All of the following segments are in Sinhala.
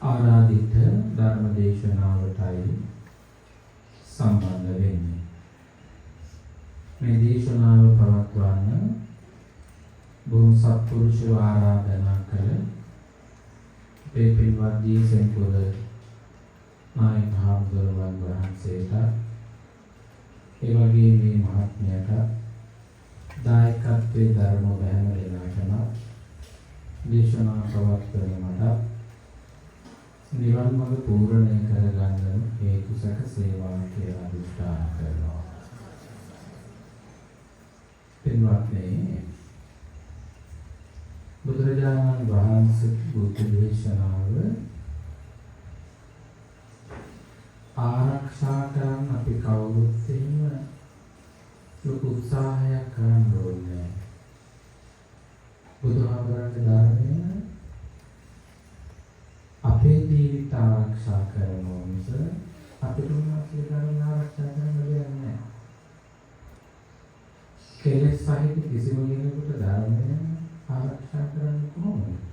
ආරාධිත ධර්ම දේශනාවටයි සම්බන්ධ වෙන්නේ. මේ දේශනාව පවත්වන්න බොහෝ සත්පුරුෂව ආරාධනා කළ අපේ පින්වත් දීසෙන්පොළ නායක හාමුදුරුවන් වහන්සේට ඒ වගේ මේ මහත්මයාට දායකත්වයේ ධර්ම බැහැම දෙනාටම දේශනා පවත්වන මට නිවන් මඟ පූර්ණය කරගන්න හේතු සැකසේවා කියලා අදිෂ්ඨාන කරනවා. පින්වත්නි, බුදුරජාණන් වහන්සේ බුද්ධ දේශනාව ආරක්ෂා කරන්න අපි කවුරුත් එහෙම ලොකු උත්සාහයක් කරන්න ඕනේ. බුදුහාමුදුරන්ගේ ධර්මය අපේ ජීවිත ආරක්ෂා කරනවා මිස අපිට උන්වහන්සේ ධර්මය ආරක්ෂා කරන්න දෙයක් නැහැ. කෙලෙස් සහිත කිසිම කෙනෙකුට ධර්මය ආරක්ෂා කරන්න කොහොමද?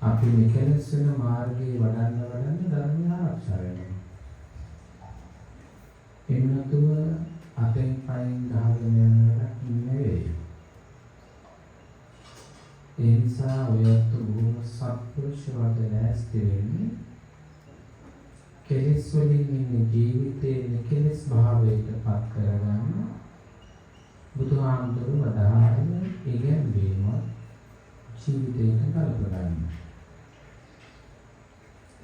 අපි මේ කෙලෙස් වෙන මාර්ගයේ වඩන්න ධර්මය ආරක්ෂා වෙනවා. එන්නතුව අතෙන් පයින් ගහගෙන යන එකක් නෙවෙයි. ඒ නිසා ඔයත් බොහොම සත්පුරුෂවද නැස්ති වෙන්නේ කෙලෙස් වලින් ඉන්න ජීවිතේ කෙලෙස් භාවයට පත් කරගන්න බුදුහාමුදුරුවෝ වදාළ ඉගැන්වීම ජීවිතයට ගලප ගන්න.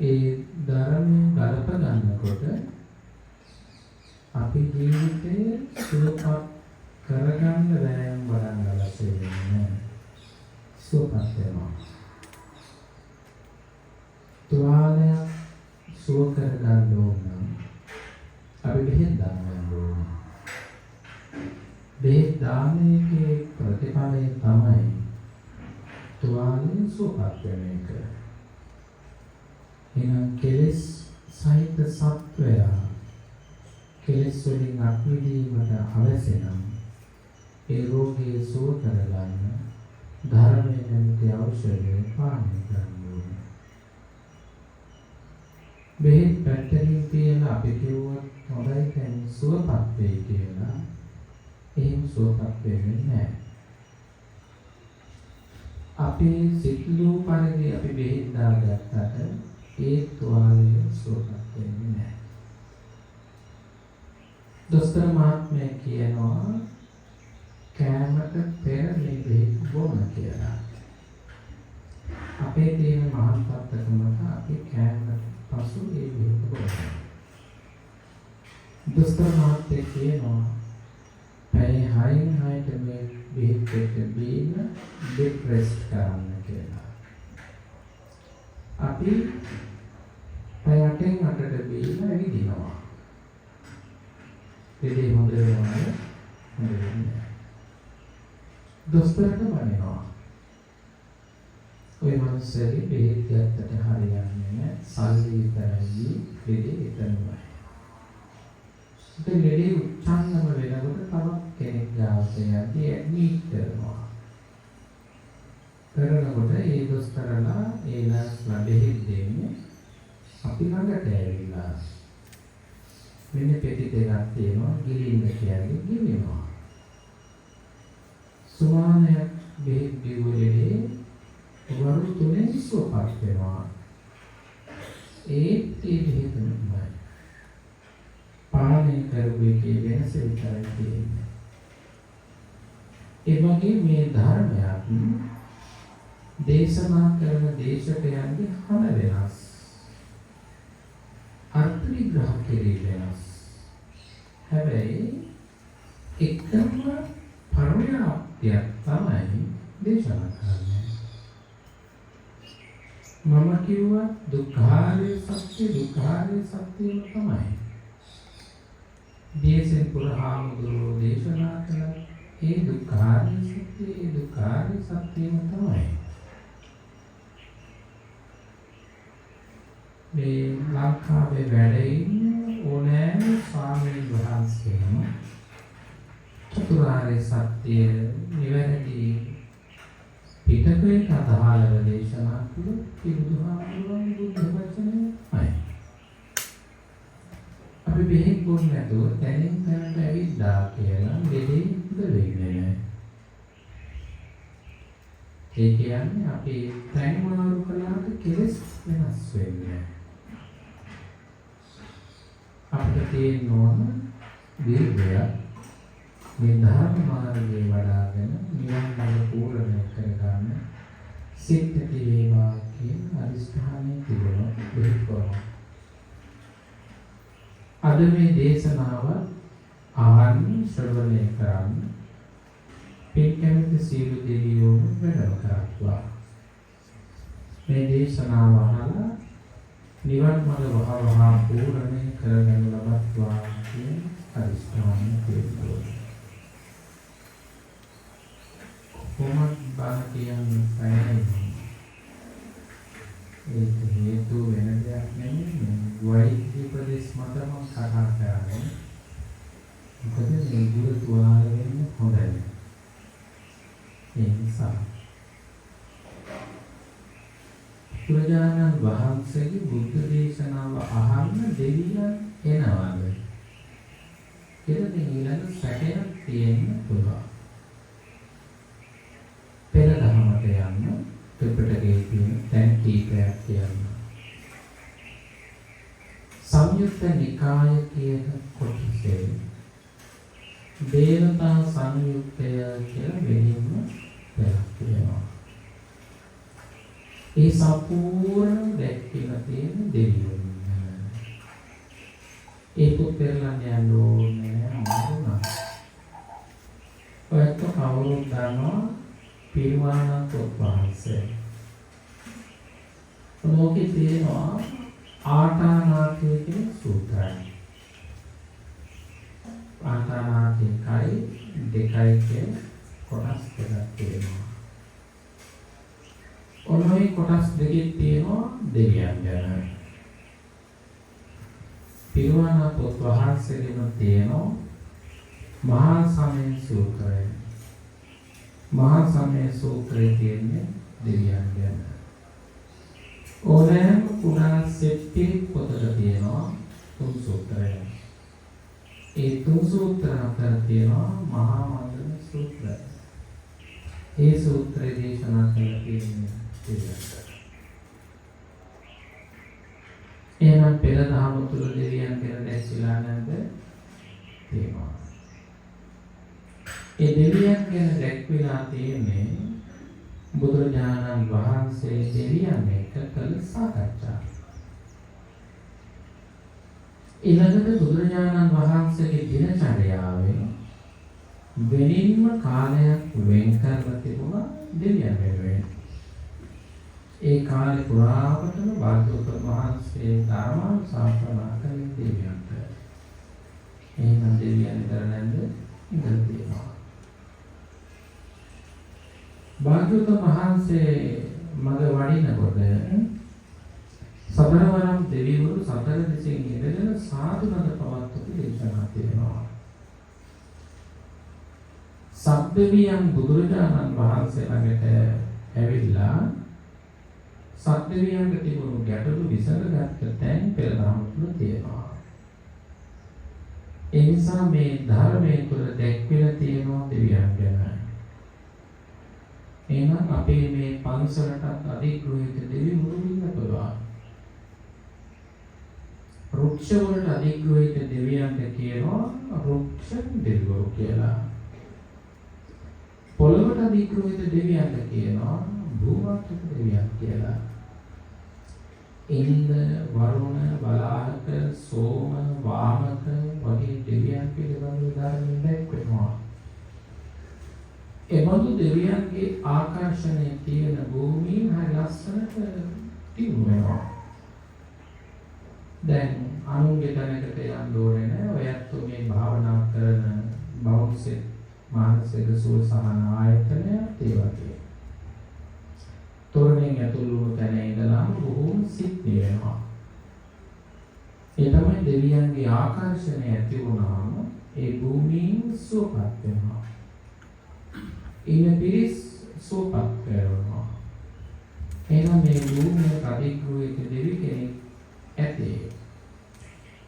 ඒ ධර්මයෙන් ගලප ගන්නකොට අපි ජීවිතේ සුවපත් කරගන්න වෑයම් වඩන්න අවශ්‍ය වෙන්නේ. සුවපත් වෙනවා. තුවාලය සුව කරගන්න ඕන නම් අපි බෙහෙත් දාන්න ඕන. බෙහෙත් දාන්නේගේ ප්‍රතිඵලය තමයි තුවාලය සුවපත් වෙන එක. එහෙනම් කෙලෙස් සහිත සත්වයා කෙලෙස් වලින් අත්මිදීමට අවශ්‍ය නම් ඒ රෝගී සුව කරගන්න ධර්මයෙන් නැති ඖෂධය පානය කරන්න ඕනේ. බෙහෙත් පැත්තකින් තියලා අපි කිව්වොත් හොඳයි දැන් සුවපත් වෙයි කියලා. එහෙම සුවපත් වෙන්නේ නැහැ. අපේ සිත්ලු පරිදි අපි බෙහෙත් දාගත්තට ඒ තුවාලය සුවපත් වෙන්නේ නැහැ. දොස්තර මහත්මයා කියනවා කෑමට පෙර මේ බෙහෙත් බොන්න කියලා. අපේ තියෙන මහත්පත්කමට අපි කෑමට පසු ඒ බෙහෙත් බොනවා. දොස්තර මහත්මයා කියනවා පැය 6ට මේ බෙහෙත් එක බීම බෙඩ් රෙස්ට් කරන්න කියලා. අපි පැය 8ට බීම ඇවිදිනවා. දෙදේ හොඳ වෙනවා. දොස්තරට බනිනවා. ඔය මිනිස්සුගේ බෙහෙත් ගත්තට හරියන්නේ නැහැ. සල්ලි විතරයි දෙදේ එතනමයි. ඉතින් ලෙඩේ උච්චන්නම වෙනකොට තවත් කෙනෙක් ගාවට යද්දී ඇඩ්මිට් කරනවා. කරනකොට ඒ දොස්තරලා ඒ නර්ස්ලා බෙහෙත් දෙන්නේ අපි ළඟට ඇවිල්ලා මෙන්න පෙති දෙකක් තියෙනවා ගිලින්න කියන්නේ ගිලිනවා. සුමානයක් බෙහෙත් බිව්වලේ වරු තුනෙන් සුවපත් වෙනවා. ඒ බෙහෙත නෙමෙයි. පානය කරපු එකේ වෙනස විතරයි තියෙන්නේ. ඒ වගේ මේ ධර්මයක් දේශනා කරන දේශකයන්ගේ හන වෙනස්. අර්ථ විග්‍රහ කෙරෙහි වෙනස්. හැබැයි එකම පරිණාමයක් තමයි දේශනා කරන්නේ. මම කිව්වා දුක්ඛාරය සත්‍ය තමයි. දේශෙන් පුරහාමුදුරෝ දේශනා කළ ඒ දුක්ඛාරය සත්‍යම තමයි. මේ ලංකාවේ වැඩ ඉන්න ඕනෑම ස්වාමීන් වහන්සේම චතුරාර්ය සත්‍ය නිවැරදි පිටකේ අදහාලව දේශනා කළොත් ඒ බුදුහාමුදුරුවන්ගේ බුද්ධ වචනේ අය. අපි බෙහෙත් බොන්නේ නැතුව තැනින් තැනට ඇවිද්දා කියලා දෙදේ හොඳ වෙන්නේ නැහැ. ඒ කියන්නේ අපි තැන් මාරු කළාට කෙලස් වෙනස් වෙන්නේ. අපිට තියෙන ඕන දීර්ඝය මේ ධර්ම මාර්ගයේ වඩාගෙන නිවන් මාර්ග පූර්ණය කරගන්න සිත් ඇති වේවා කියන අදිස්ථානය තිබුණා බෙහෙත්. අද මේ දේශනාව ආන් ශ්‍රවණය කරන්න පින් කැමති සියලු දෙවියෝ වැඩම කරත්වා. මේ දේශනාව අහලා නිවන් මාර්ග වහවහා පූර්ණය කරගන්න ලබත්වා කියන අදිස්ථානය තිබුණා. කොහොමද බණ කියන්නේ නැහැ. ඒක හේතු වෙන දෙයක් නෙමෙයි. වෛද්‍ය ප්‍රදේශ මතම කතා කරන්නේ. මොකද මේ ගුරු තුවාල වෙන්න හොඳයි. ඒ නිසා බුදුරජාණන් වහන්සේගේ බුද්ධ දේශනාව අහන්න දෙවියන් එනවාද? ඒක ඊළඟ සැකයක් තියෙන්න පුළුවන්. පෙර දහමට යන්න ත්‍රිපිටකයේ තියෙන තැන් කීපයක් කියන්න. සංයුත්ත නිකාය කියන කොටසේ දේවතා සංයුත්තය කියලා වෙනින්ම පෙරක් තියෙනවා. ඒ සම්පූර්ණ දැක්කලා තියෙන දෙවියෝ. ඒක පෙරලන්න යන්න ඕනේ නෑ. ඔයත් කවුරුත් දන්නවා පිරිවාණ තොප්පහන්සේ. මොකද තියෙනවා ආටානාථය කියන සූත්‍රය. ආටානාථයයි දෙකයි කියන කොටස් දෙකක් තියෙනවා. ඔනෝයි කොටස් දෙකක් තියෙනවා දෙවියන් ගැන. පිරිවාණ තොප්පහන්සේගෙම තියෙනවා මහා සමය සූත්‍රය. මහා සමය සූත්‍රයේ තියෙන්නේ දෙවියන් ගැන. ඕනෑම කුඩා සෙට්ටි පොතක තියෙනවා තුන් සූත්‍රය. ඒ තුන් සූත්‍ර අතර තියෙනවා මහා මංගල සූත්‍රය. ඒ සූත්‍රය දේශනා කළ තියෙන්නේ දෙවියන්. එහෙනම් පෙර දහම තුල දෙවියන් ගැන දැක්විලා නැද්ද? තියෙනවා. ඒ දෙවියන් ගැන දැක්විලා තියෙන්නේ බුදුරජාණන් වහන්සේ දෙවියන් එක්ක කළ සාකච්ඡා. ඊළඟට බුදුරජාණන් වහන්සේගේ දිනචර්යාවෙන් වෙනින්ම කාලයක් වෙන් කරලා තිබුණා දෙවියන් වෙනුවෙන්. ඒ කාලේ පුරාවටම භාග්‍යවතුන් වහන්සේ ධර්මානුශාසනා කළ දෙවියන්ට. එහෙනම් දෙවියන් විතර නැද්ද? ඉඳලා තියෙනවා. භාග්‍යවතුන් වහන්සේ මග වඩිනකොට සතරවරම් දෙවිවරු සතර දිසෙන් ඉඳගෙන සාදුනද පවත්වපු දේශනා තියෙනවා. සබ්දවියන් බුදුරජාණන් වහන්සේ ළඟට ඇවිල්ලා සබ්දවියන්ට තිබුණු ගැටලු විසඳගත්ත තැන් පෙර දහම තුල තියෙනවා. ඒ නිසා මේ ධර්මයේ තුල දැක්වෙලා තියෙනවා දෙවියන් ගැන. එහෙනම් අපේ මේ පන්සලටත් අධිග්‍රහිත දෙවිවරු ඉන්න පුළුවන්. රුක්ෂ වලට අධිග්‍රහිත දෙවියන්ට කියනවා රුක්ෂ දෙවිවරු කියලා. පොළොවට අධිග්‍රහිත දෙවියන්ට කියනවා භූමාත්මක දෙවියන් කියලා. ඉන්ද්‍ර, වරුණ, බලාහක, සෝම, වාමක වගේ දෙවියන් පිළිබඳව ධර්මයෙන් දැක්වෙනවා. එබඳු දෙවියන්ගේ ආකර්ෂණයේ තියෙන භූමිය හරි ලස්සනට තිබුණා. දැන් අනුන්ගේ තැනකට යන්න ඕනේ නැහැ. ඔයත් මේ භාවනා කරන බෞද්ධ මානසික සුවසහන ආයතනය ඒ වගේ. තොරණෙන් ඇතුළු වුණු තැන ඉඳලා බොහෝම සිත් වෙනවා. ඒ තමයි දෙවියන්ගේ ආකර්ෂණය ඇති වුණාම ඒ භූමියෙන් සුවපත් වෙනවා. ඉන පිරිස් සුවපත් කරනවා. එහෙනම් මේ භූමිය අධිග්‍රහිත දෙවි කෙනෙක් ඇතේ.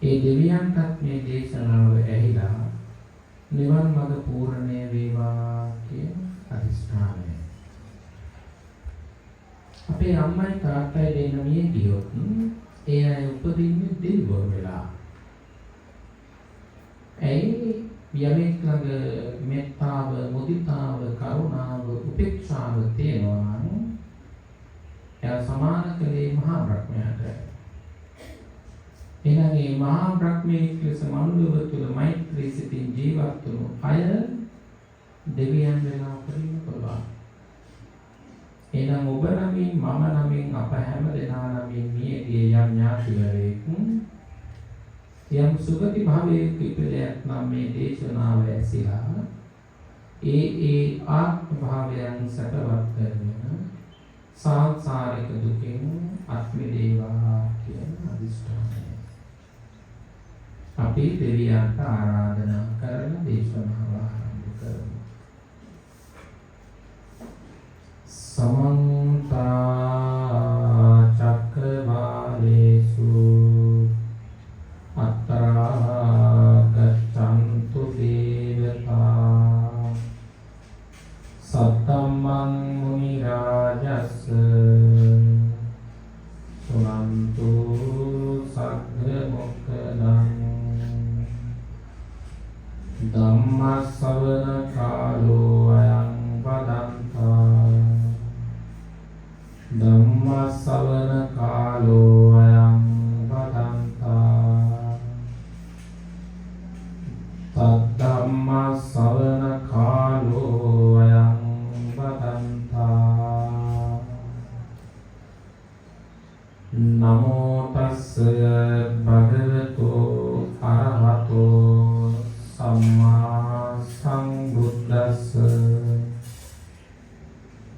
ඒ දෙවියන්ටත් මේ දේශනාව ඇහිලා නිවන් මඟ පූර්ණය වේවා කියන අදිස්ථානය. අපේ අම්මයි තාත්තයි දෙන්න මිය ගියොත් ඒ අය උපදින්නේ දෙවිවරු වෙලා. ඇයි යමෙක් ළඟ මෙත්තාව, මුදිතාව, කරුණාව, උපේක්ෂාව තියෙනවා නම් එයා සමාන කලේ මහා බ්‍රහ්මයාට. එහෙනම් මේ මහා බ්‍රහ්මයේ ලෙස මනුලොව තුළ මෛත්‍රී සිතින් ජීවත් වුණු අය දෙවියන් වෙලා උපදින්න පුළුවන්. එහෙනම් ඔබ නමින් මම නමින් අප හැම දෙනා නමින් මියගිය යම් ඥාතිවරයෙක් යම් සුගති භාවයේ කිපලයක් නම් මේ දේශනාව ඇසිලා ඒ ආත්ම භාවයන් සැපවත් කරගෙන සංසාරික දුකෙන් අත් මිදේවා කියන අදිෂ්ඨානය. අපි දෙවියන්ට ආරාධනා කරන දේශනාව ආරම්භ කරමු. समन्त चक्रवालेषु अत्रा गच्छन्तु देवता सत्तमं मुनिराजस् सुनन्तु सग्रमुक्तदं धम्मश्रवण कालो अयं वदन्ता ධම්මස්සවන කාලෝ අයං වදන්තා තද්ධම්මස්සවන කාලෝ අයං වදන්තා නමෝ තස්ස භගවතු අරහතෝ සම්මා සම්බුද්දස්ස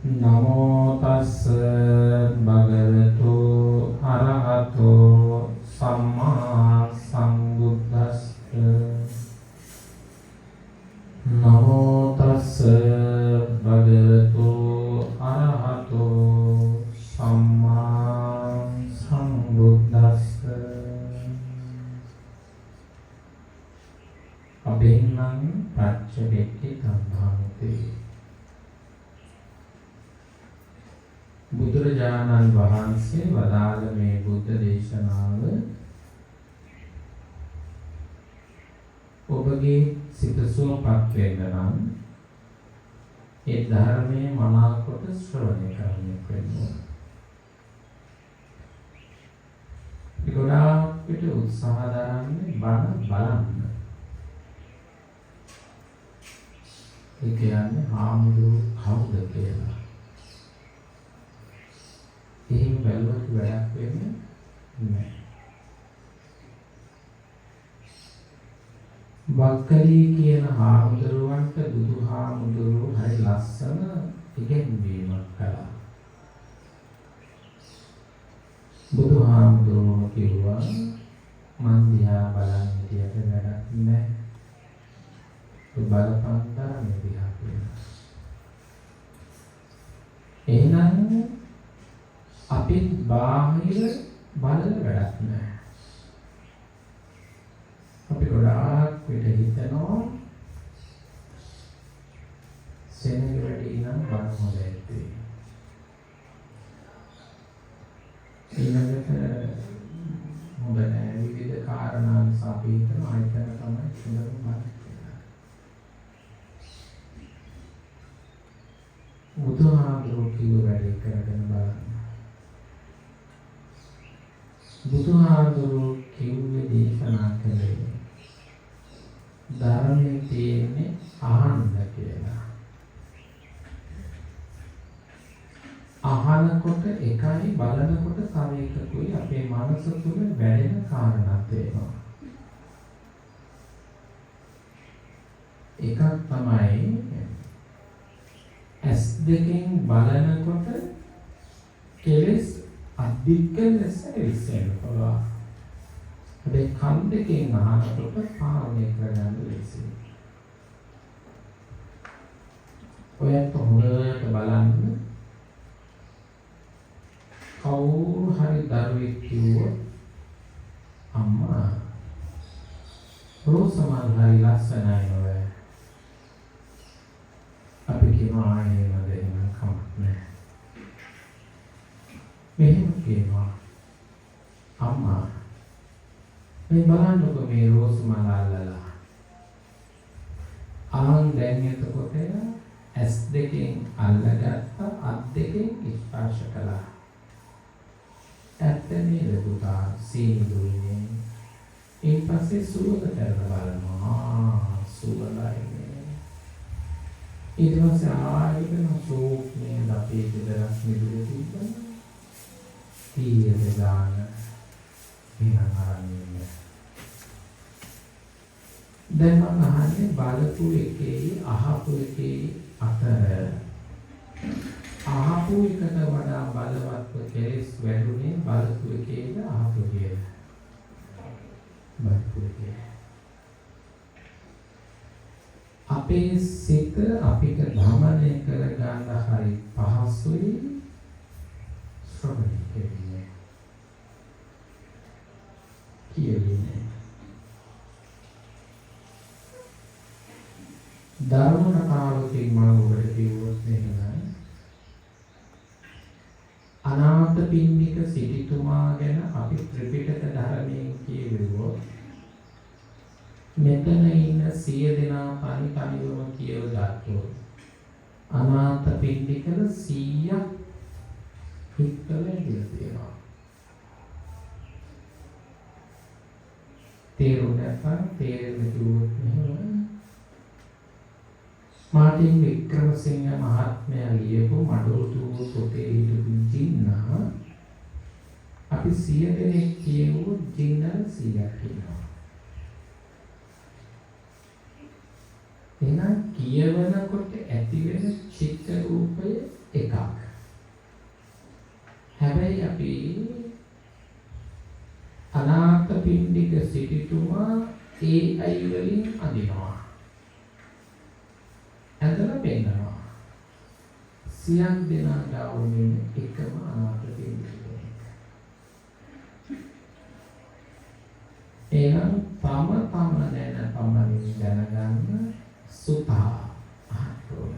නමෝ තස්ස භගවතු අරහතෝ සම්මා සම්බුද්දස්ස නමෝ තස්ස භගවතු අරහතෝ සම්මා සම්බුද්දස්ස අබින්නම් පච්චවෙක්ඛි ධම්මාන්තේ බුදුරජාණන් වහන්සේ වදාළ මේ බුද්ධ දේශනාව ඔබගේ සිත සුවපත් වෙන්න නම් ඒ ධර්මයේ මනාකොට ශ්‍රවණය කරන්න වෙනවා. ගොඩාක් පිට උත්සාහ දරන්නේ බණ බලන්න. ඒ කියන්නේ හාමුදුරු කවුද කියලා. එහෙම බැලුවත් වැඩක් වෙන්නේ නැහැ. වක්කලී කියන හාමුදුරුවන්ට බුදුහාමුදුරුවෝ හරි ලස්සන ඉගැන්වීමක් කළා. බුදුහාමුදුරුවෝ කිව්වා මන් දිහා බලන් හිටියට වැඩක් නැහැ. බලපන් තරමේ දිහා කියලා. එහෙනම් අපි බාහිර බලල වැඩක් නැහැ. අපි ගොඩාක් විට හිතනවා සෙනඟ වැඩි නම් බණ හොඳ ඇත්තේ. ඊළඟට හොඳ නැහැ විවිධ කාරණා නිසා අපි හිතනවා ආයතන තමයි හොඳම බණ කියලා. බුදුහාමුදුරුවෝ කිව්ව වැඩේ කරගෙන බලන්න. බුදුහාමුදුරුවෝ කිව්වේ දේශනා කළේ ධර්මයේ තියෙන්නේ අහන්න කියලා. අහනකොට එකයි බලනකොට තව එකකුයි අපේ මනස තුළ වැඩෙන කාරණාත් වෙනවා. එකක් තමයි ඇස් දෙකෙන් බලනකොට කෙලෙස් අධික ලෙස ඉස්සෙන්න පුළුවන්. හැබැයි කන් දෙකෙන් අහනකොට පාලනය කරගන්න ලෙසින්. ඔයත් හොඳට බලන්න කවුරු හරි දරුවෙක් කිව්වොත් අම්මා රෝස මල් හරි ලස්සනයි නෝ. අපි කියනවා ආයේ නේද එහෙම කමක් නැහැ. මෙහෙම කියනවා අම්මා මේ බලන්නකො මේ රෝස් මල අල්ලලා. ආන් දැන් එතකොට ඇස් දෙකෙන් අල්ලගත්ත අත් දෙකෙන් ස්පර්ශ කළා. ඇත්ත නේද පුතා සීනුනේ. ඒ පස්සේ සුවඳ කරලා බලනවා. සුවඳයි. ඊට පස්සේ ආයෙත් සෝක් මේ අපේ දෙදරස් මිදුලේ තිබ්බා. ඊයේ දාන විනාන ආරම්භය. දැන් මම අහන්නේ බලපු එකේ අහපු එකේ අතර අහපු එකට වඩා බලවත්ව කෙලෙස් වැඩුණේ බලපු එකේද අහපු එකේද? බලපු එකේ. අපේ සිත අපිට ධමනය කරගන්න හරි පහසුයි ශ්‍රවණය කෙරෙන්නේ. කියන්නේ ධර්ම කතාවකින් මම ඔබට කිව්වොත් එහෙම අනාථපිණ්ඩික සිටුතුමා ගැන අපි ත්‍රිපිටක ධර්මයෙන් කියවුවොත් මෙතන ඉන්න 100 දෙනා තනිවම කියවගත්තොත් අනාථපිණ්ඩිකල 100ක් හිතලා ඉඳලා තේරෙන්නේ කිව්වොත් එහෙම මාටින් වික්‍රමසිංහ මහත්මයා ලියපු මඩෝතු පොතේ හිටපු ජින්න අපි 100 දෙනෙක් කියවුවොත් ජින්න 100ක් කියනවා. එහෙනම් කියවනකොට ඇති වෙන චිත්ත රූපය එකක්. හැබැයි අපි අනාථපිණ්ඩික සිටුතුමා ඒ අය වලින් අදිනවා. ඇදලා පෙන්නනවා. 100ක් දෙනා ගාවුනේ එකම අනාථපිණ්ඩික. එහෙනම් තම දැන පමණින් දැනගන්න සුතා අහතෝන.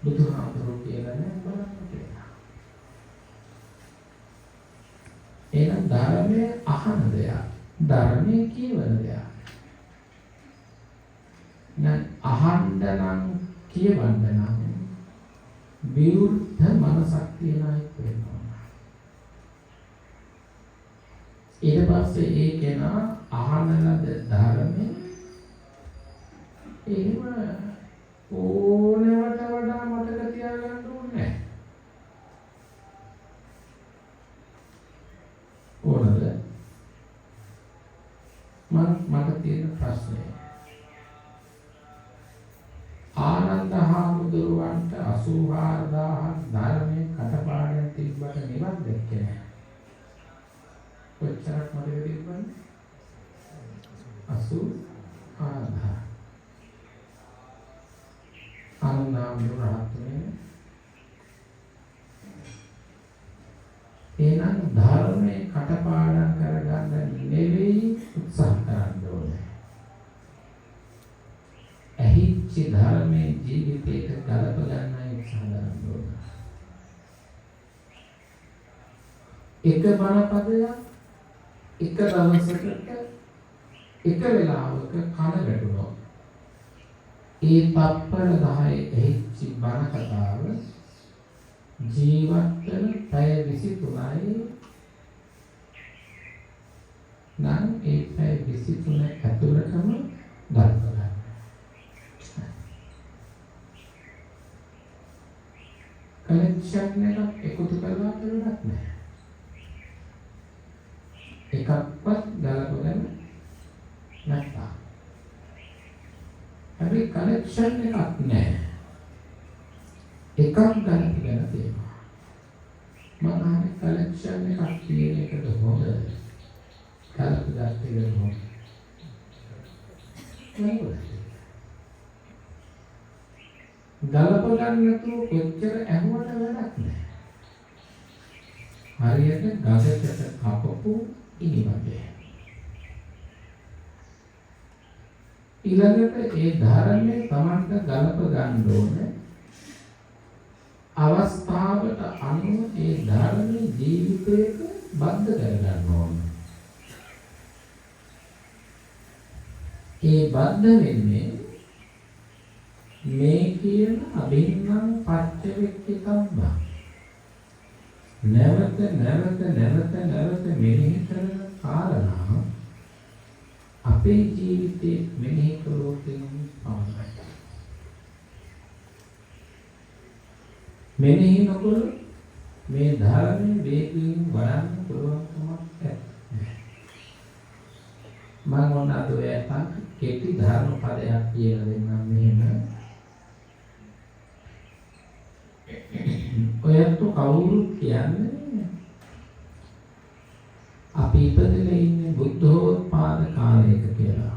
බුදුහාමුදුරුවෝ කියලා නෑ බලන්න කියලා. එහෙනම් ධර්මයේ අහන දෙයක්, ධර්මයේ කියවන දෙයක්. අහන්න නම් කියවන්න නම් විරුද්ධ මනසක් තියනයි වෙනවා. ඊට පස්සේ ඒ කෙනා අහන ලද ධර්මයේ එහෙම ඕනෑවට වඩා මතක තියාගන්න ඕනේ නැහැ. ඕනද? මට තියෙන ප්‍රශ්නේ ආනන්ද හාමුදුරුවන්ට 84000ක් ධර්මයේ කටපාඩම් තිබ්බට නිවන් දැක්කේ නැහැ. කොච්චරක් මතක තිබ්බන්නේ? 84000. ආනන්ද හාමුදුරුවෝ එහෙනම් ධර්මයේ කටපාඩම් කරගන්න නෙවෙයි උත්සාහ කරන්න ඕනේ. ඇහිච්ච ධර්මයේ ජීවිතයට ගලප ගන්නයි උත්සාහ කරන්න ඕනේ. එක බණපදයක් එක දවසකට එක වෙලාවක කන ගැටුණොත් ඒ තප්පර 10 ඇහිච්ච බණ කතාව ජීවත් වෙන පැය 23යි නම් ඒ පැය 23 ඇතුළතම ගලප ගන්න. කලෙක්ෂන් එකක් එකතු කරලා දෙන්නත් නෑ. එකක්වත් ගලප ගන්න නැත්තා. හැබැයි කලෙක්ෂන් එකක් නෑ. එකක් ගලප ගන්න තියෙනවා. මම අහන්නේ කලෙක්ෂන් එකක් කියන එකද හොඳ? ගලප ගන්න හොඳ. ගලප ගන්න නැතුව කොච්චර ඇහුවට වැඩක් නැහැ. හරියට ගඟකට කපපු ඉනිවැඩේ. ඊළඟට ඒ ධර්මයේ Tamanට ගලප ගන්න ඕනේ. අවස්ථාවට අනුව ඒ ධර්මයේ ජීවිතයට බද්ධ කරගන්න ඕනේ. ඒ බද්ධ වෙන්නේ මේ කියන අභින්නම් පච්චවෙක්කිතබ්බ. නැවත මෙනෙහි කරන කාරණා අපේ ජීවිතේ මෙනෙහි කළොත් පමණයි. මෙනෙහි නොකළොත් මේ ධර්මයේ වේගයෙන් වඩන්න පුළුවන් කමක් නැහැ. මම ඔන්න අද ඔයයන් කෙටි ධර්ම පදයක් කියලා දෙන්නම් මෙහෙම. ඔයත් කවුරුත් කියන්නේ අපි ඉපදෙලා ඉන්නේ බුද්ධෝත්පාද කාලයක කියලා.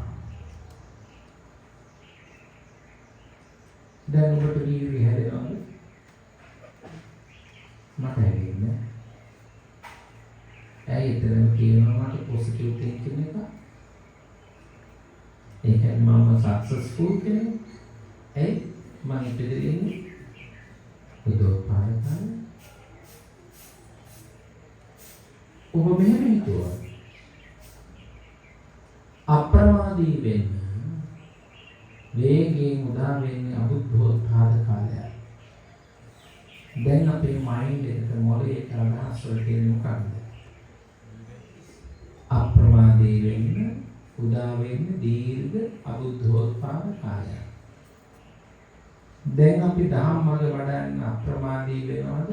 දැන් ඔබට වීර්යය හැදෙනවද? මට හැදෙන්නේ. ඇයි එතන කියනවා මට පොසිටිව් තින්කින් එක? ඒ කියන්නේ මම සක්සස්ෆුල් කෙනෙක්. ඇයි මම ඉපදෙලා ඉන්නේ බුද්ධෝත්පාද කාලේ? ඔබ මෙහෙම හිතුවා අප්‍රමාදී වෙන්න වේගයෙන් උදා වෙන්නේ අබුද්ධෝත්පාද කාලයයි. දැන් අපේ මයින්ඩ් එකට මොලේ අදහස් වලට එන්නේ මොකක්ද? අප්‍රමාදී වෙන්න උදා වෙන්නේ දීර්ඝ අබුද්ධෝත්පාද කාලයයි. දැන් අපි ධම්මග වඩන්න අප්‍රමාදී වෙනවද?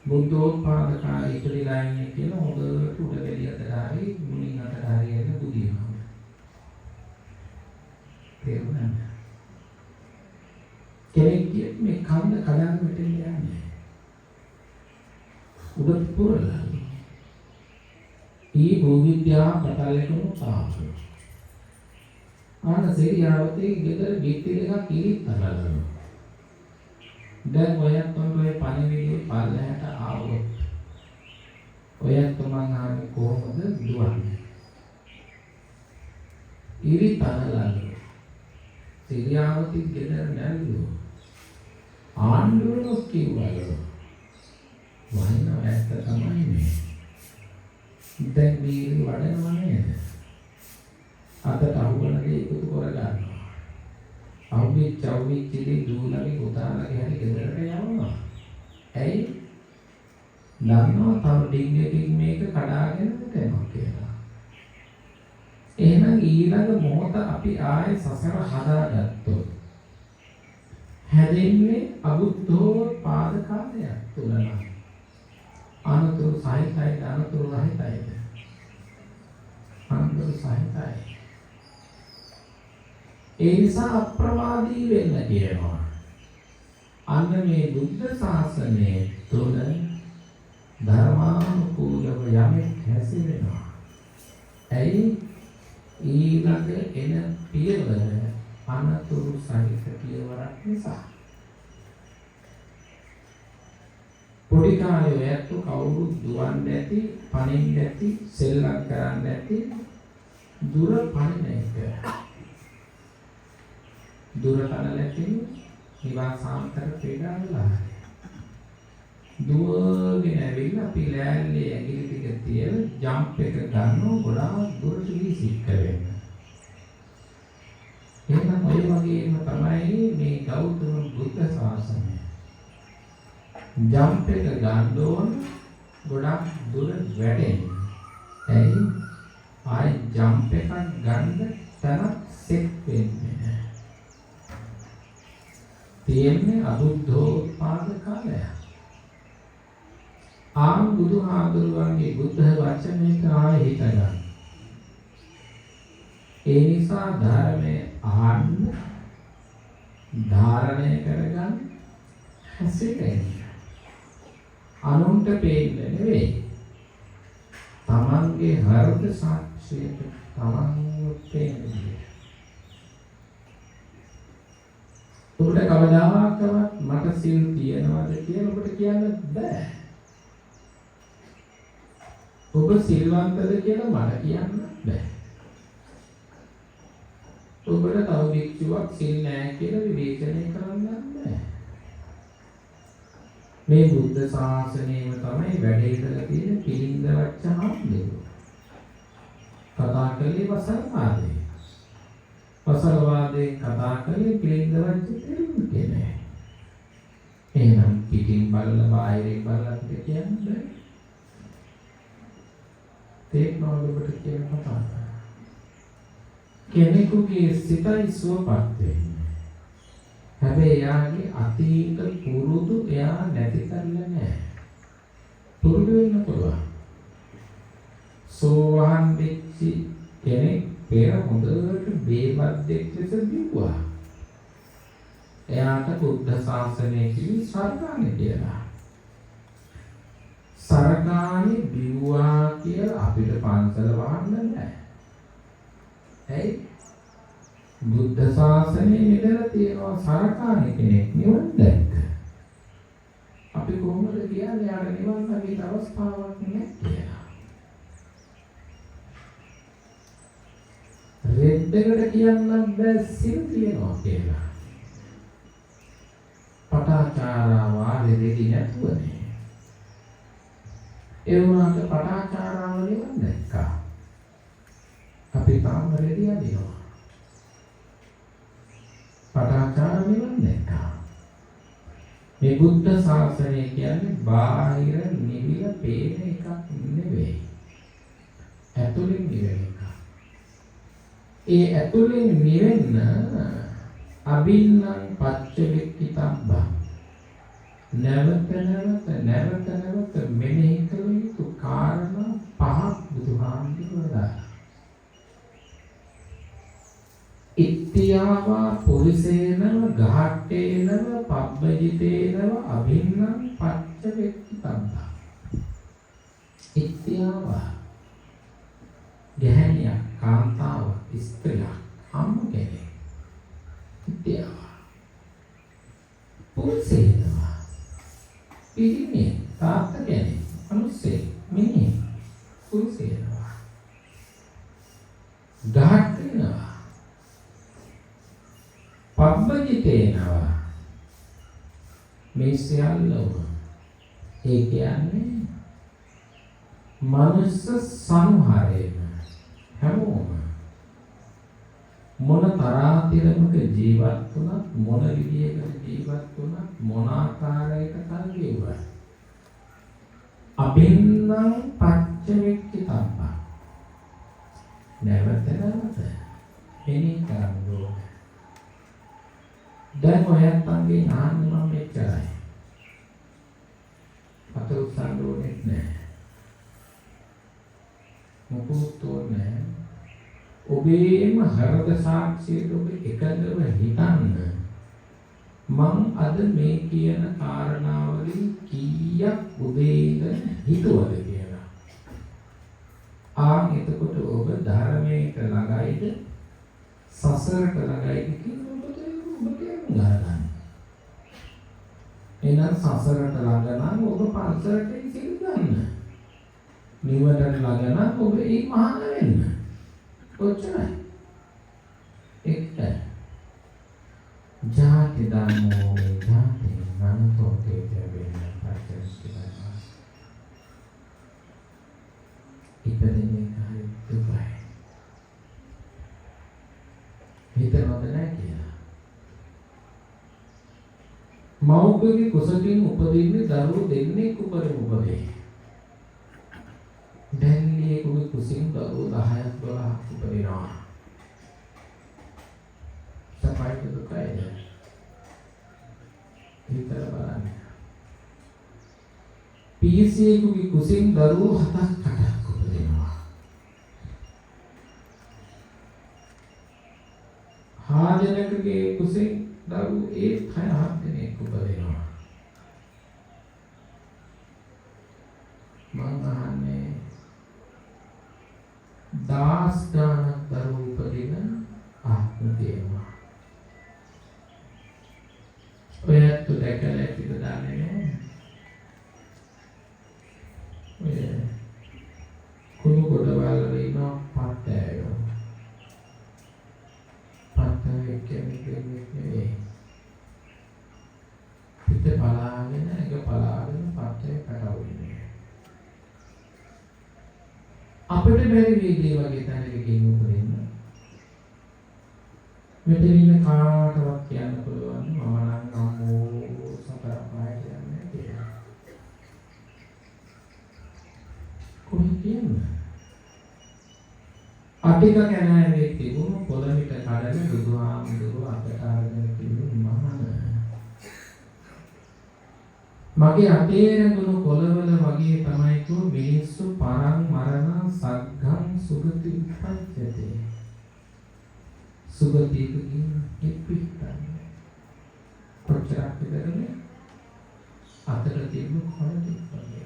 බුද්ධෝත්පාද කාලේ ඉපදිලා ඉන්නේ කියලා හොඳට උඩ වෙලියට හරි මුලින් අතට හරියට බුදිනවා. තේරුණාද? කෙනෙක් මේ කන්න කඩන්න මෙතෙන් යන්නේ. උඩ පුරලා. ඊ භූවිද්‍යා පටලෙකම පාපු. ආන සේරියාවතේ ගෙදර ගිට්ටි දෙකක් ඉරිත් අරගෙන. දැන් ඔයත් ඔය පණිවිඩය පල්ලහැට ආවොත් ඔයත් මං ආන්නේ කොහොමද දුවන්නේ? ඉරිත් අරගෙන. සේරියාවතේ ගෙදර නැල්ලුවා. ආණ්ඩුවම කිව්වලු වහින ඇත්ත තමයි මේ. දැන් මේ වඩනව නේද? අතට අහුවන දේ එකතු කරගන්නවා. අවුවිච්ච ඉතින් දූලගේ පුතාලගේ හැටි ගෙදරට යවනවා. ඇයි? දන්නවා තව ඩිං එකකින් මේක කඩාගෙන යනවා කියලා. එහෙනම් ඊළඟ මොහොත අපි ආයේ සසර හදාගත්තොත් හැදෙන්නේ අබුද්ධෝත්පාද කාලයක් තුලම. අනතුරු සහිතයි අනතුරු රහිතයි. අනතුරු සහිතයි. ඒ නිසා අප්‍රමාදී වෙන්න කියනවා. අන්න මේ බුද්ධ ශාසනයේ තුල ධර්මානුකූලව යමෙක් හැසිරෙනවා. ඇයි? ඊළඟ එන පියවර අනතුරු සහිත පියවරක් නිසා. පොඩි කාලේ ඔයත් කවුරුත් දුවන්නේ නැති, පණින්න නැති, සෙල්ලම් කරන්නේ නැති දුර පණින එක. දුර පණලකින් නිවාසාන්තර පෙරාලා. දුවගෙන ඇවිල්ලා අපි ලෑල්ලේ ඇඟිලි ටික තියලා ජම්ප් එක ගන්නව ගොඩාක් දුරට වීසික් කරගෙන. එහෙනම් ඔය වගේම තමයි මේ ගෞතම බුද්ධ ශාසනය. ජම්ප් එක ගන්න ඕන ගොඩක් දුර වැඩෙන්නේ. ඇයි? ආයි ජම්ප් එකක් ගන්න තරම් සෙට් වෙන්නේ නැහැ. තියෙන්නේ අබුද්ධෝත්පාද කාලය. ආන් බුදුහාමුදුරුවන්ගේ බුද්ධ වචනයක ආයේ හිත ගන්න. ඒ නිසා ධර්මයේ අහන්න, ධාරණය කරගන්න, හැසිරෙන්න. අනුන්ට පේන්නේ නෙවෙයි. තමන්ගේ හෘද සාක්ෂියට තමන්ව පේන්නේ. ඔබට කවදාවත් මට සිල් තියනවාද කියලා ඔබට කියන්න බෑ. ඔබ සිල්වන්තද කියලා මට කියන්න බෑ. ඔබට තව භික්ෂුවක් සිල් නැහැ කියලා විවේචනය කරන්න බෑ. මේ බුද්ධ ශාසනයම තමයි වැඩේ කරලා තියෙන පිළිඳ වච්චහාම්දේව. කතා කළේ වසල්වාදේ. වසල්වාදේ කතා කළේ පිළිඳ වච්ච තේරුම්කේ නෑ. එහෙනම් පිටින් බලලා බාහිරින් බලලා අපිට කියන්න බෑ. තේක්නෝලොජිකට කියන කතාව. කෙනෙකුගේ සිතයි සුවපත් වෙන්නේ. හැබැයි එයාගේ අතීත පුරුදු එයා නැති කරලා නැහැ. පුරුදු වෙන්න පුළුවන්. සෝවාන් වෙච්ච කෙනෙක් පෙර හොඳට බේබද්දෙක් ලෙස බිව්වා. එයාට බුද්ධ ශාසනය කිවි සරකානේ කියලා. සරකානේ බිව්වා කියලා අපිට පන්සල වහන්න බෑ. ඇයි? බුද්ධ ශාසනයේ ඉඳලා තියෙනවා සරකානේ කෙනෙක් නිවන් දැක්ක. අපි කොහොමද කියන්නේ යාර නිවන් දකින්න අවස්ථාවක් නැහැ කියලා. රෙද්දකට කියන්නත් බෑ සිල් තියනවා කියලා. පටාචාරා වාලේ රෙදි නැතුවනේ. ඒ වුණාට පටාචාරාව නිවන් දැක්කා. අපි තාම රෙදි අදිනවා. පටාචාර නිවන් දැක්කා. මේ බුද්ධ ශාසනය කියන්නේ බාහිර නිවිල පේන එකක් නෙවෙයි. ඇතුළෙන් නිවෙන එකක්. ඒ ඇතුළෙන් නිවෙන්න අබින්නම් පච්චවෙක්කිතබ්බං නැවත මෙනෙහි කළ යුතු කාරණා පහක් බුදුහාමුදුරුවෝ ඉත්‍යාවා පුරිසේනව ගහට්ටේනව පබ්බජිතේනව අභින්නම් පච්චවෙක්කිතබ්බං. ඉත්‍යාවා ගැහණියක්, කාන්තාවක්, ස්ත්‍රියක්, අම්ම කෙනෙක්. ඉත්‍යාවා පුරිසේනව පිරිමියෙක්, තාත්තා කෙනෙක්, මිනිස්සෙක්, මිනිහෙක්, පුරිසේනව ගහට්ටේනව පබ්බජිතේනවා මේ සියල්ලම ඒ කියන්නේ මනුස්ස සංහාරයම හැමෝම මොන තරාතිරමක ජීවත් වුණත් මොන විදියකට ජීවත් වුණත් මොන ආකාරයකට කල්විවා අබින්නම් පච්චවෙක්කිතබ්බං නැවත මෙහි කරන්නේ. දැන් ඔයත් අංගේ නාන්න මම මෙච්චරයි. අත උස්සන්න ඕනේ නැහැ. මොකුත් ඕනේ. ඔබේම හෘද සාක්ෂියට ඔබ එකදව හිතන්න. මං අද මේ කියන කාරණාවලින් කීයක් ඔබේ ඉඳන් හිතුවද කියලා. එතකොට ඔබ ධර්මයට ළඟයිද සසරට ළඟයිද කියලා ගන්න. එහෙනම් සසරට ළඟ නම් ඔබ පන්සලට ඉතිරි ගන්න. නිවනට ළඟ නම් ඔබ ඒ මහාන වෙන්න. කොච්චරයි? එක්ක. ජාති ධම්මෝ ජාති මනසෝ තේ වෙන පරිච්ඡේදය. ඉපදෙන්නේ කායි දුකයි. හිතනවද නැහැ කියලා. මෞඛ්‍යගේ කුසකින් උපදින්නේ දරුවෝ දෙන්නෙක් උපරිම උපදේ. දැන්ලියෙකුගේ කුසින් දරුවෝ 10ක් 12ක් උපදිනවා. සපයිද දුකයිද? හිතලා බලන්න. පීසියෙකුගේ කුසින් දරුවෝ 7ක් 8ක් උපදිනවා. හාජනකගේ කුසින් දරුවෝ 6 දෙනෙක් උපදිනවා. මං අහන්නේ 10 ගණන් දරුවෝ උපදින ආත්ම දේවා. ඔයත් දැකලා පිට දාන්නේ නෑ. ඉන්නවා පට්ටයෝ. පට්ටය කියන්නේ නෙවෙයි. පිට පලාගෙන එක පලාගෙන පට්ටය කටවුනේ. අපිට බැරි වේදී වගේ තැනකින් උපදින්න. මෙතන ඉන්න කාටවත් කියන්න පුළුවන් මම නම් අම්මෝ සතර පායට යන්නේ කියලා. කොහොමද කියන්නේ? අටික කැනෑවේ තිබුණු පොළමිට කඩන බුදුහාමුදුරුවෝ අපට ආරගෙන කිව්ව මහාන. මගේ අතේ රැඳුණු පොළවල වගේ තමයි කෝ මිනිස්සු පරං මරණ සග්ගං සුගති උප්පජ්ජති. සුගතියකින් එපිටන්නේ. කොච්චරක් විතරනේ අතට තිබුණු කොළදී වගේ.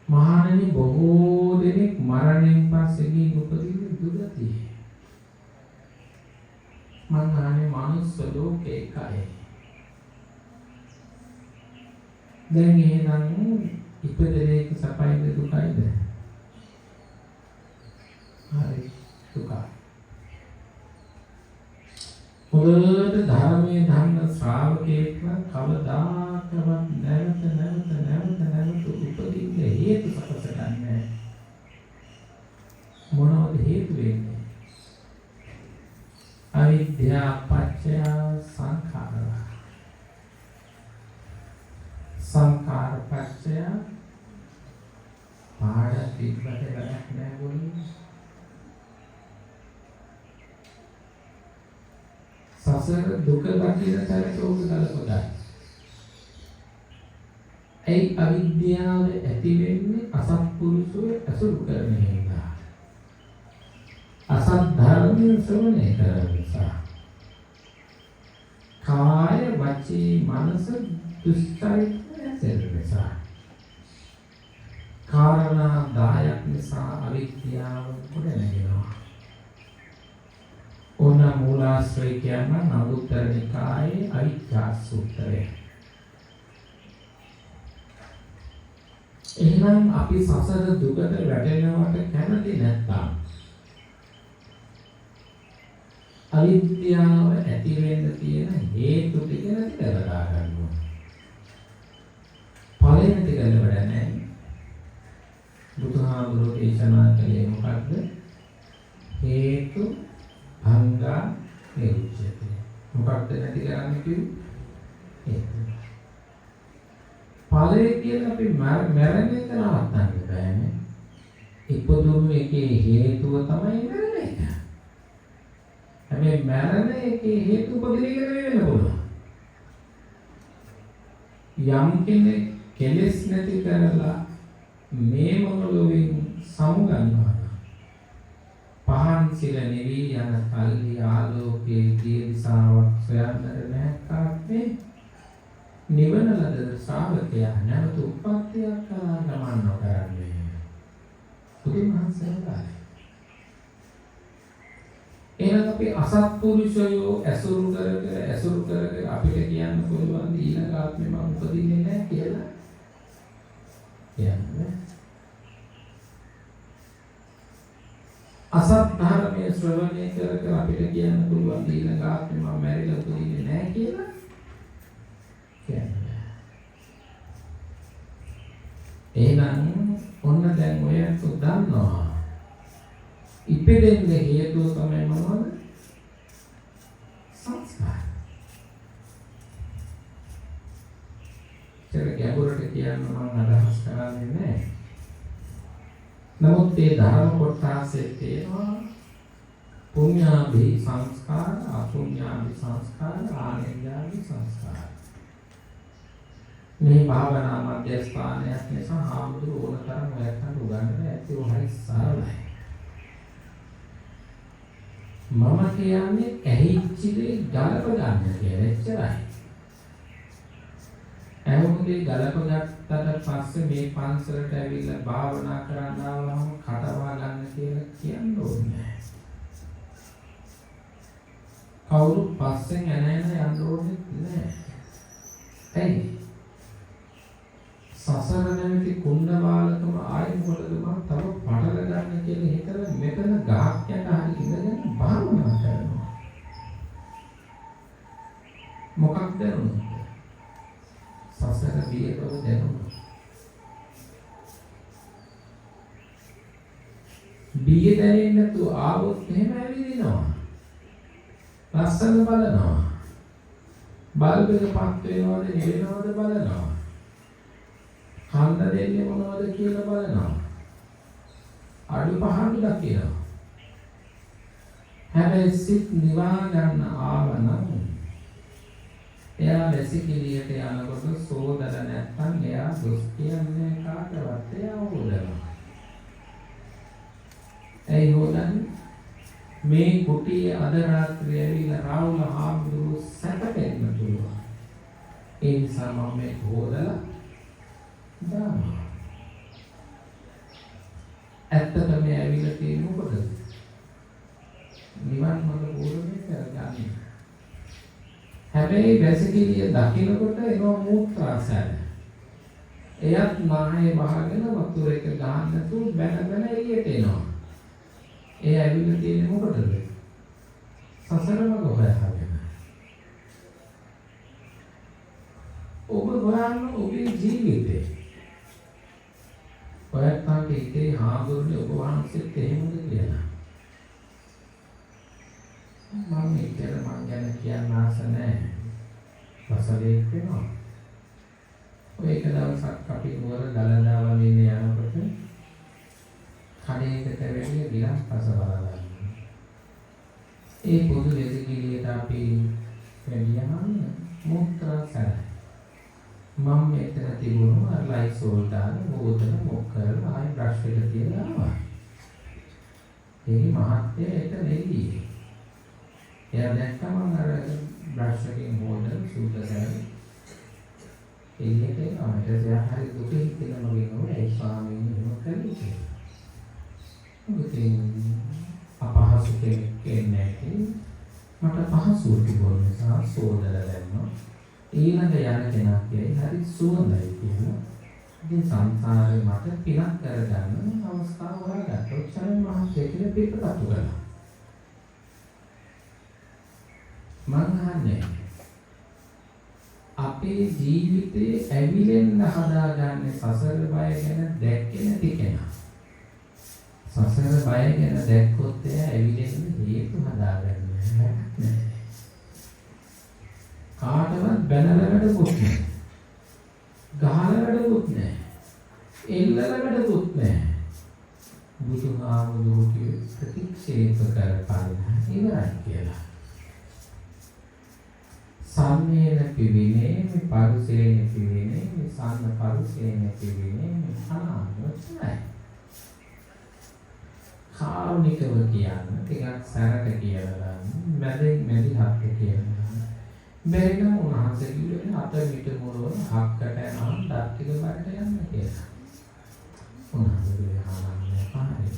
මහණෙනි බොහෝ දෙනෙක් මරණයෙන් පස්සේ ගිහින් උපදින්නේ දුගතිය. මං අහන්නේ මානව ලෝකේ එකයි. දැන් එහෙනම් ඉපදෙලේක සපයිද දුකයිද? හරි දුකයි. පොළොවට ධර්මයේ ධම්ම ශ්‍රාවකයෙක් කවදාකවත් නැවත උපදින්න හේතු සකස ගන්නෑ. මොනවද හේතු වෙන්නේ? අවිද්‍යා පත්‍ය සංඛාර. සංඛාර පත්‍ය පාඩ පිටකට වැඩක් නෑ બોලන්නේ. සසර දුක දකින තැනට ඕක ගලපගන්න. ඒ අවිද්‍යාව ඇති වෙන්නේ අසත්පුරුෂෝ අසුරු කරන නිසා. අසත් ධර්මයේ ශ්‍රවණය කරන නිසා. කාය වචී මනස දුෂ්ටයි ඇසෙන නිසා. කාරණා 10ක් නිසා අවිද්‍යාව ගොඩ නැගෙනවා. ඕන මූලාශ්‍රය කියන අනුත්තර නිකායේ අවිද්‍යා සූත්‍රය. එහෙනම් අපි සසර දුකට වැටෙනවට කැමති නැත්නම් අවිද්‍යාව ඇති වෙන්න තියෙන හේතු ටික නැති කරලා ගන්නවා. ඵලෙ නැති කරලා වැඩ නැහැ. බුදුහාමුදුරුවෝ දේශනා කළේ මොකක්ද? හේතු අංගා නිරුච්ඡති. මොකක්ද නැති කරන්නේ කිව්වේ? ඵලයේ කියන අපි මරණ එක නවත්තන්න බෑනේ. ඉපදුණු එකේ හේතුව තමයි මරණ එක. හැබැයි මරණ එකේ හේතු උපදින වෙන්න පුළුවන්. යම් කෙනෙක් කෙලෙස් නැති කරලා මේ මොළොවින් සමුගන්නවා. පහන් සිල නිවි යන කල්හි ආලෝකයේ දියසාවක් සොයන්නට නැක්කාත්මේ නිවන ලද ශ්‍රාවකයා නැවත උප්පත්තියක් කරා ගමන් නොකරන්නේ. බුදුමහසෙන්ලා එහෙනම් අපි අසත්පුරුෂයෝ ඇසුරු කර අපිට කියන්න පුළුවන් ඊළඟ ආත්මෙ මම උපදින්නේ නැහැ කියලා. කියන්නේ අසත් ධර්මයේ ශ්‍රවණය කර අපිට කියන්න පුළුවන් ඊළඟ ආත්මෙ මම මැරිලා උපදින්නේ නැහැ කියලා. කියන්නේ. එහෙනම් ඔන්න දැන් ඔයත් දන්නවා. ඉපදෙන්න හේතුව තමයි මොනවද? සංස්කාර. ඒක ගැඹුරට කියන්න මම අදහස් කරන්නේ නැහැ. නමුත් මේ ධර්ම කොටසේ තියෙනවා පුඤ්ඤාභි සංස්කාර, අපුඤ්ඤාභි සංස්කාර, ආනෙන්ජාභි සංස්කාර. මේ භාවනා මධ්‍යස්ථානයක් නිසා හාමුදුරුවෝ ඕනතරම් ඔයයන් උගන්වන්න ඇති ඔහයි සරලයි. මම කියන්නේ ඇහිච්ච දේ ගලප ගන්න කියලා එච්චරයි. ඇහුමුදේ ගලප ගත්තට පස්සේ මේ පන්සලට ඇවිල්ලා භාවනා කරන්න ආවම කටවා ගන්න කියලා කියන්න ඕනේ. කවුරු පස්සෙන් එන යන්න ඕනේ නැහැ. ඇයි? සසර නැමැති කුණ්ඩ බාලකම ආයෙ මොකටද මම දැනුණොත් සසර බියට ඔබ දැනුණොත් බිය දැනෙන්නේ නැතුව ආවොත් එහෙම ඇවිදිනවා. ලස්සන බලනවා. බල්බෙක පත් වෙනවද නෙවෙනවද බලනවා. කන්න දෙන්නේ මොනවද කියලා බලනවා. අඩු පහළු දකිනවා. හැබැයි සිත් නිවා ගන්න ආවනම් එයා වැසිකිළියට යනකොට සෝදර නැත්තම් එයා දොස් කියන්නේ කාටවත් එයා හොදනවා. ඇයි හොදන්නේ? මේ කුටියේ අද රාත්‍රියේ ඇවිල්ලා රාහුල හාමුදුරුවෝ සැපෙන්න පුළුවන්. ඒ නිසා මම මේ හොදලා දානවා. ඇත්තටම ඇවිල්ලා තියෙන්නේ මොකද? නිවන් මඟ පූර්ණේ කරගන්න. හැබැයි වැසිකිළිය දකින්නකොට එනවා මූත්‍රාසය. එයත් මාහේ වහගෙන වතුර එක ගන්න නැතුව බැන බැන එළියට එනවා. ඒ ඇවිල්ලා තියෙන්නේ මොකටද? සසර මඟ හොයාගෙන. ඔබ හොයන්න ඔබේ ජීවිතේ. ඔයත්තාට ඉතේ හාමුදුරනේ ඔබ වහන්සේත් එහෙමද කියලා. මම ඒකල මං ගැන කියන්න ආස නැහැ. වසලේ වෙනවා. ඔය එක දවසක් අපි නුවර දලදා වලින් යනකොට කණේකට වෙන්නේ ගිලස් පස බලලා. ඒ පොදු වෙසිකිළියට අපි වෙලියම මුත්‍රාසය. මම මෙතන තිබුණු ලයිසෝල් දාන බෝතල මොක් කරලා ආයි බ්‍රෂ් එක තියලා ආවා. ඒ මහත්තයා ඒක නෙල්ලියේ. එයා දැක්කම අර බ්‍රෂ් එකෙන් හොදලා සුද්ධ කරලා එළියට එනවා. එයා හරි දුකේ හිතෙන මගේ නෝ ඒ ස්වාමීන් වහන්සේ කලින්. මුතින් අපහසු කෙනෙක් නැහැ. මට පහසුව තිබුණ නිසා සෝදලා දැම්මා. ඊළඟ යන කෙනා කියයි හරි සුවඳයි කියලා. ඉතින් සංසාරේ මට පිනක් කරගන්න අවස්ථාව හොයාගත්තා. ඔච්චරම මහත්ය කියලා පිටපත්තු කරනවා. මං අහන්නේ අපේ ජීවිතේ ඇවිලෙන්න හදාගන්නේ සසර බය ගැන දැක්කේ නැති කෙනා. සසර බය ගැන දැක්කොත් එයා ඇවිලෙන්න හේතු හදාගන්නේ නැහැ. කාටවත් බැනලා වැඩකුත් නැහැ. ගහලා වැඩකුත් නැහැ. එල්ලලා වැඩකුත් නැහැ. බුදුහාමුදුරුවෝ ප්‍රතික්ෂේප කරපාන ඉවරයි කියලා. සම්මේන පිවිනේ මේ පරිසේන පිවිනේ මේ සම්ම පරිසේන පිවිනේ මේ අනාත්මයි. කාරුණිකව කියන්න ටිකක් සරල කියලා මැදින් මැදි හත්ක කියනවා. බැරිනම් උන්වහන්සේ කිව්වේ අත මිට මොරවන හක්කට යනවා දත් ටික බඩට යන්න කියලා. උන්වහන්සේ හාරන්නේ පාරේ.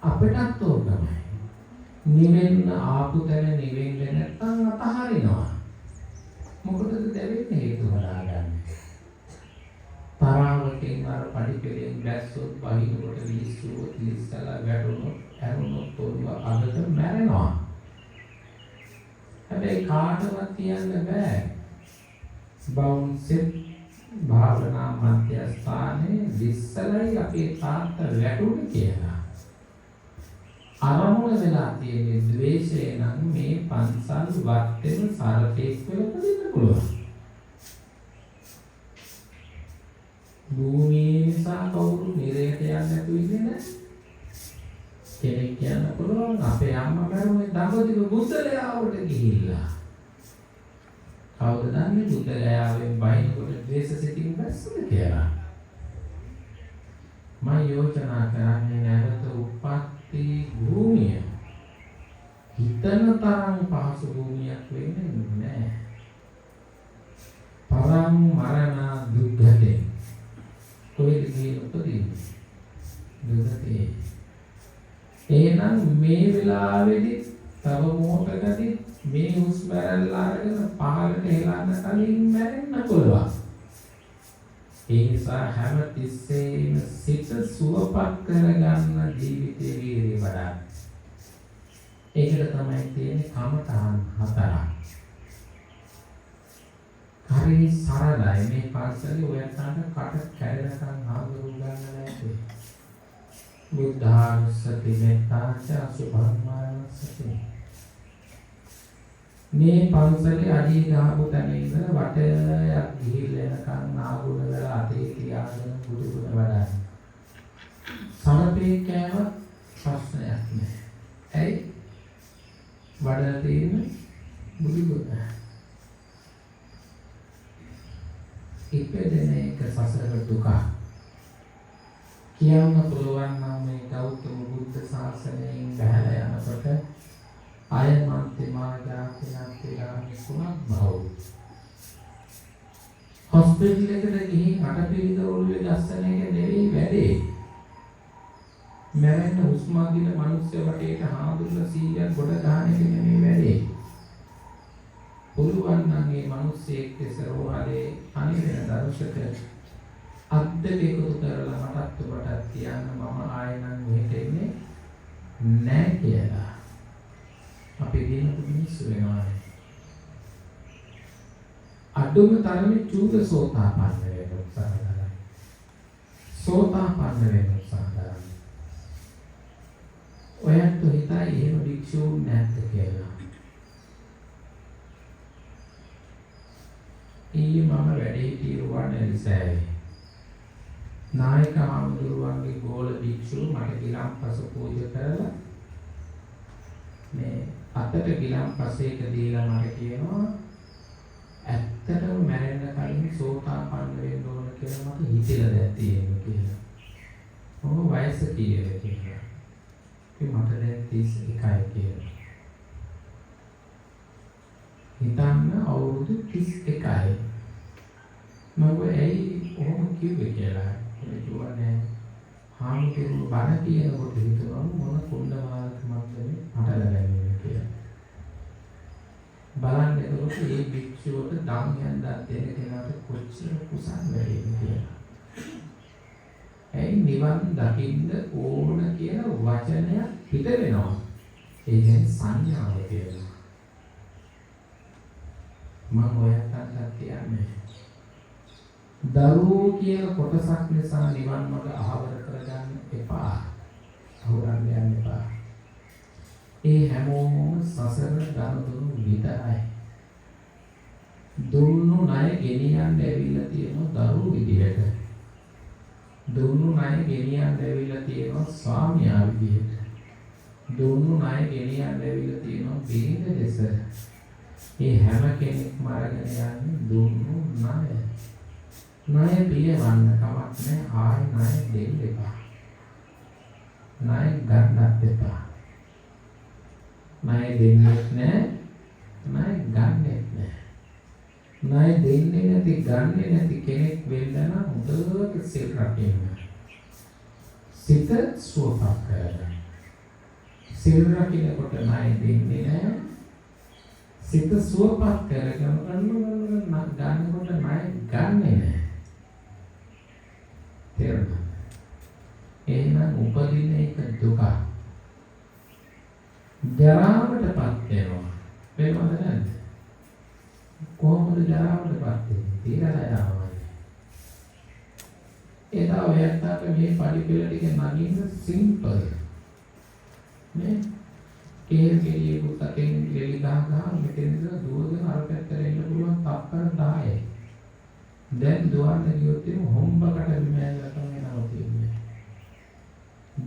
අපටත් ඕනමයි. නිවෙන්න ආපු තැන නිවෙන්න නැත්නම් අතහරිනවා. මොකටද දැවෙන්නේ හේතු හොයාගන්නේ. තරාවකින් අර පඩිපෙළෙන් බැස්සොත් බහිනකොට විශ්සුව තිස්සලා වැටුණොත් ඇරුණොත් තොල්ව අදට මැරෙනවා. හැබැයි කාටවත් කියන්න බෑ. බවුන්සෙත් භාවනා මධ්‍යස්ථානයේ විස්සලයි අපේ තාත්තා වැටුනේ කියලා. අරමුණ වෙලා තියෙන ද්වේෂය නම් මේ පන්සල් වත්තේම සරපේක් වෙලා පදින්න පුළුවන්. භූමියේ නිසා කවුරු නිරයට යන්නේ නැතුව ඉන්නේ නැහැ. කෙනෙක් කියන්න පුළුවන් අපේ අම්මා මරුනේ දඹදිව බුද්ධලයාවට ගිහිල්ලා. කවුද දන්නේ බුද්ධලයාවෙන් බයිනකොට ද්වේෂ සිතින් බැස්සුනේ කියලා. මම යෝජනා කරන්නේ නැවත උප්පත්ති භූමිය. හිතන තරම් පහසු භූමියක් වෙන්නේ නැහැ. පරම් මරණ දුක්ඛතේ. කොහෙද ගිහින් උපදින්නේ? දුකතේ. එහෙනම් මේ වෙලාවේදී තව මොහොතකදී මේ හුස්ම රැල්ල අරගෙන පහළට හෙලන්න කලින් මැරෙන්න පුළුවන්. ඒ නිසා හැම තිස්සෙම සිත සුවපත් කරගන්න ජීවිතේ වීර්යය වඩා. ඒකට තමයි තියෙන්නේ කමඨාන් 4. හරි සරලයි මේ පාසලේ ඔයයන්ට කට කැඩෙනකන් ආගුරු ගන්න නැහැ. බුද්ධානුස්සති මෙත්තාච අසුභම්මානුස්සති. මේ පන්සලේ අඩිය ගහපු තැන ඉඳලා වටයක් ගිහිල්ලා යනකන් ආගුණ වල අතේ තියාගෙන බුදු ගුණ වඩන්න. සමතේ කෑම ප්‍රශ්නයක් නෑ. ඇයි? වඩලා තියෙන බුදු ගුණ. ඉපදෙන එක සසර දුක. කියන්න පුළුවන් නම් මේ ගෞතම බුද්ධ ශාසනයෙන් බැහැලා යනකොට අයමන්ති මාජාතිනන්ති රාමිකුණක් භව. හොස්පිටල් එකට ගිහින් අටපිරිත ඔළුවේ ගස්සන එක නෙවෙයි වැඩේ. මැරෙන්න හුස්ම අදින මිනිස්සු වටේට හාමුදුරුවෝ 100ක් ගොඩ ගන්න එක නෙවෙයි වැඩේ. පුළුවන් නම් මේ මිනිස්සෙක් ඉස්සරෝහලේ අනිවෙන දරුෂක අද්දක එකතු කරලා මටත් ඔබටත් කියන්න මම ආයෙ නම් මෙහෙට එන්නේ නැහැ කියලා. අපි දිනු මිනිස්සු වෙනවා. අඩුම තරමේ චූද සෝතාපන්න වෙන්න උත්සාහ කරනවා. සෝතාපන්න වෙන්න උත්සාහ කරනවා. ඔයත් හිතයි එහෙම වික්ෂූ නැද්ද කියලා. ඊයේ මම වැඩේ හිටියුවා නැලිසෑවේ. නායක හාමුදුරුවන්ගේ ගෝල භික්ෂුව මට ගිලන්පස පූජා කරලා මේ අතට ගිලන්පසේක දීලා මට කියනවා ඇත්තටම මැරෙන්න කලින් සෝතාපන්න වෙන්න ඕන කියලා මට හිතෙලා දැන් තියෙනවා කියලා. මොන වයස කීයද කියලා. මට දැන් 31යි කියලා. හිතන්න අවුරුදු 31යි. මම ඇයි ඔහොම කිව්වේ කියලා. ඒකවනේ හාමුදුරුවෝ බණ කියනකොට හිතනවා මොන කුණ්ඩමාලකමක්ද මේ මට ලැබෙන්නේ කියලා. බලන්න එතකොට මේ භික්ෂුවට දම් යන්දක් දෙන කෙනාට කොච්චර කුසල් වෙන්නේ කියලා. ඇයි නිවන් දකින්න ඕන කියන වචනය පිට වෙනවා. ඒ කියන්නේ සංඥාව කියලා. මම ඔයයන්ට කියන්නේ දරුවෝ කියන කොටසක් නිසා නිවන් මඟ අහවර කරගන්න එපා. අවුරන්න යන්න එපා. ඒ හැමෝම සසර දරදුණු විතරයි. දුන්නු ණය ගෙනියන්න ඇවිල්ලා තියෙන දරුවෝ විදියට. දුන්නු ණය ගෙනියන්න ඇවිල්ලා තියෙන ස්වාමියා විදියට. දුන්නු ණය ගෙනියන්න ඇවිල්ලා තියෙන බිරිඳ ලෙස. මේ හැම කෙනෙක්ම අරගෙන යන්නේ දුන්නු ණය. ණය පියවන්න කමක් නැහැ. ආයි ණය දෙන්න එපා. ණය ගන්නත් එපා. ණය දෙන්නෙත් නැහැ. ණය ගන්නෙත් නැහැ. ණය දෙන්නේ නැති ගන්නෙ නැති කෙනෙක් වෙන්න නම් හොඳට සිල් රකින්න. සිත සුවපත් කරගන්න. සිල් රකින්නකොට ණය දෙන්නේ නැහැ. සිත සුවපත් කරගෙන ගන්නකොට ණය ගන්නෙ නැහැ. තේරුණා? එහෙනම් උපදින එක දුක. ජරාවටපත් වෙනවා. වෙනවද නැද්ද? කොහොමද ජරාවටපත් වෙන්නේ? තීරලා යනවා. ඒකා ඔයයන්ට මේ පරිපෙළ ටික නගින්න සිම්පල්. නේ? කේල්ගිරියේ පුතෙන් ලෙලි ගහ මෙතෙන්ද දුවගෙන අර පැත්තට එන්න පුළුවන් තප්පර 10යි. දැන් දුවන්න ගියොත් එමු හොම්බකට විමෑල්ලා තමයි නවතින්නේ.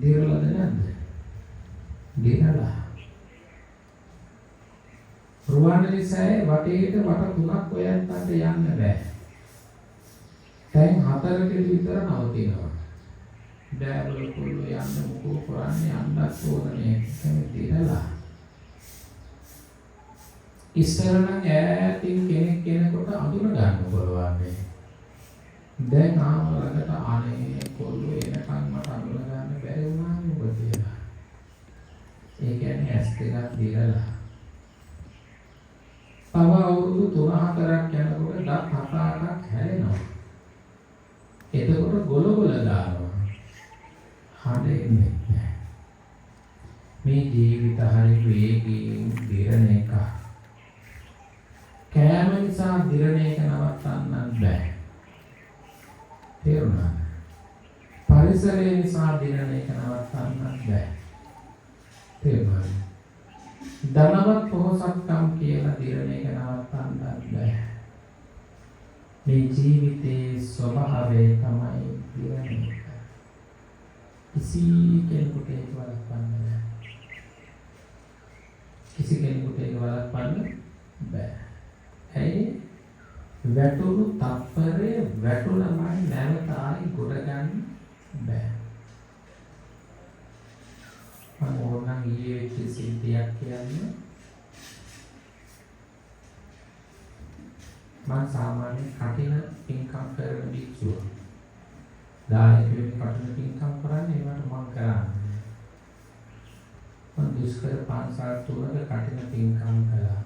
දිරලාද නැද්ද? දිරලා. රුවන්වැලිසෑය වටේට වට 3ක් ඔයයන්ට යන්න බෑ. දැන් 4කට විතර නවතිනවා. බෑවල කොල්ලෝ යන්න මොකෝ කරන්නේ යන්නත් ඕනේ දිරලා. ඉස්සර නම් ඈතින් කෙනෙක් කෙනෙකුට අඳුන ගන්න පුළුවන් මේ. දැන් ආවලකට අනේ කොල්ලෝ එනකන් මට අඳුන ගන්න බැරි වුණා නේ ඔබ කියලා. ඒ කියන්නේ ඇස් දෙකක් දිරලා. තව අවුරුදු 3-4ක් යනකොට දත් 7-8ක් හැලෙනවා. එතකොට ගොල දානවා. හඬෙන්නේ නැහැ. මේ ජීවිත හරි වේගයෙන් දිරන එක. කෑම නිසා දිරණ එක නවත්තන්න බෑ. තේරුණා? පරිසරය නිසා දිරණ එක නවත්තන්න බෑ. තේරුණා? ධනවත් පොහොසත්කම් කියලා දිරණ එක නවත්තන්න බෑ. මේ ජීවිතයේ ස්වභාවය තමයි දිරණ එක. කිසි කෙනෙකුට ඒක වළක්වන්න බෑ. කිසි කෙනෙකුට ඒක වළක්වන්න බෑ. ඇයි? වැටුණු තප්පරේ වැටුණමයි නැවත ආයි ගොඩ ගන්න බෑ. මම ඕනනම් ඊයේ වෙච්ච සිද්ධියක් කියන්නේ. මම සාමාන්‍ය කටින පින්කම් කරන භික්ෂුව. දායකයෝ කටින පින්කම් කරන්නේ ඒවට මම කරන්නේ. මම දුෂ්කර පාන්සල් තුනක කටින පින්කම් කළා.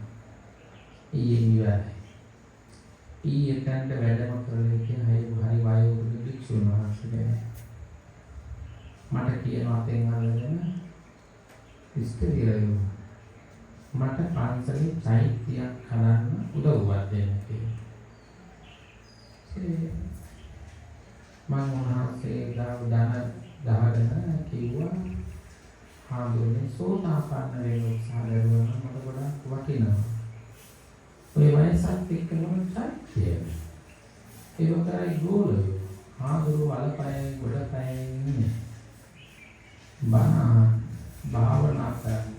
ඊයේ ඉවරයි. ඊයේ තැන්ට වැඩම කරලා කියන හරි වයෝවෘද්ධ භික්ෂුන් වහන්සේ මට කියන අතෙන් අල්ලගෙන ඉස්තරියෝ මට පාන්සලේ චෛත්‍යයක් හදන්න උදව්වක් දෙන්න කියලා. මම උන්වහන්සේ ගාව දාගෙන කිව්වා හාමුදුරනේ සෝතාපන්න වෙන්න උත්සාහ කරුවා මට ගොඩක් වටිනවා. ඔය වයසත් එක්කම චෛත්‍යය. ඒ වගේ ගෝලයෝ හාමුදුරු වලපයයි ගොඩපයයි ඉන්නේ. භාවනා කරන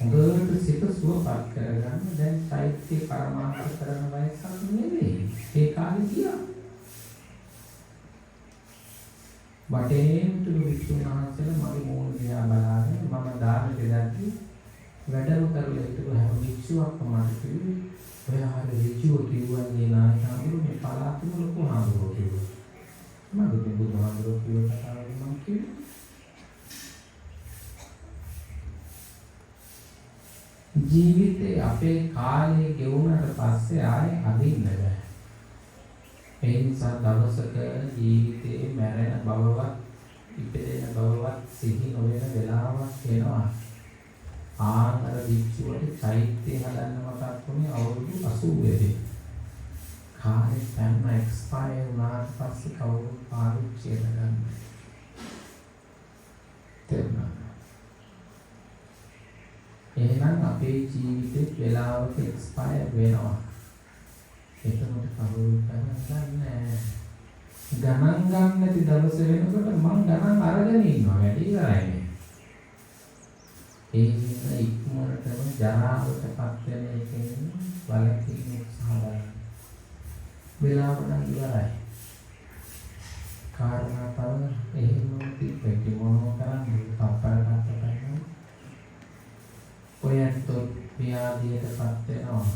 හොඳට සිත සුවපත් කරගන්න දැන් චෛත්‍ය පරමාර්ථ කරන වයසක් නෙවෙයි. ඒ කාලේ ගියා. වටේම තුරු වික්ෂුන් වහන්සේලා මගේ මූණ දිහා බලාගෙන මම ධාර්ම දෙදක්දී වැඩම කරලා හිටපු හැම වික්ෂුවක්ම මට කිව්වේ ඔය හරිය වික්ෂුව කිව්වන්නේ නායකවරු මේ පළාතේ ලොකු හාමුදුරුවෝ කිව්වා. මම බුදුහාමුදුරුවෝ කියව කතාව මම කිව්වේ. ජීවිතේ අපේ කාලේ ගෙවුනට පස්සේ ආයේ අදින්න බෑ. ඒ නිසා දවසක ජීවිතේ මැරෙන බවවත් ඉපදෙන බවවත් සිහි නොවන වෙලාවක් එනවා. ආනර විච්චුවට චෛත්‍ය හදන්න මතක් වුණේ අවුරුදු 80 දී. කාලේ පැන්න එක්ස්පයර් වුණාට පස්සේ කවුරු පාවිච්චි කරගන්න. තේරුණා? එහෙනම් අපේ ජීවිතේ වෙලාවක එක්ස්පයර් වෙනවා. එතකොට කවුරුත් ගණන් ගන්නෑ. ගණන් ගන්න නැති දවස වෙනකොට මං ගණන් අරගෙන ඉන්නවා වැඩි ඉවරයි. ඒ නිසා ඉක්මනටම ජරාවටපත් වෙන එකෙන් වළකින්න උත්සාහ කරන්න. වෙලාව නම් ඉවරයි. කාරණා තව එහෙම තිබෙන්නේ මොනවා කරන්නේ තප්පරකට කරන්නේ. ඔයන්ට ව්‍යාධියටපත් වෙනවා.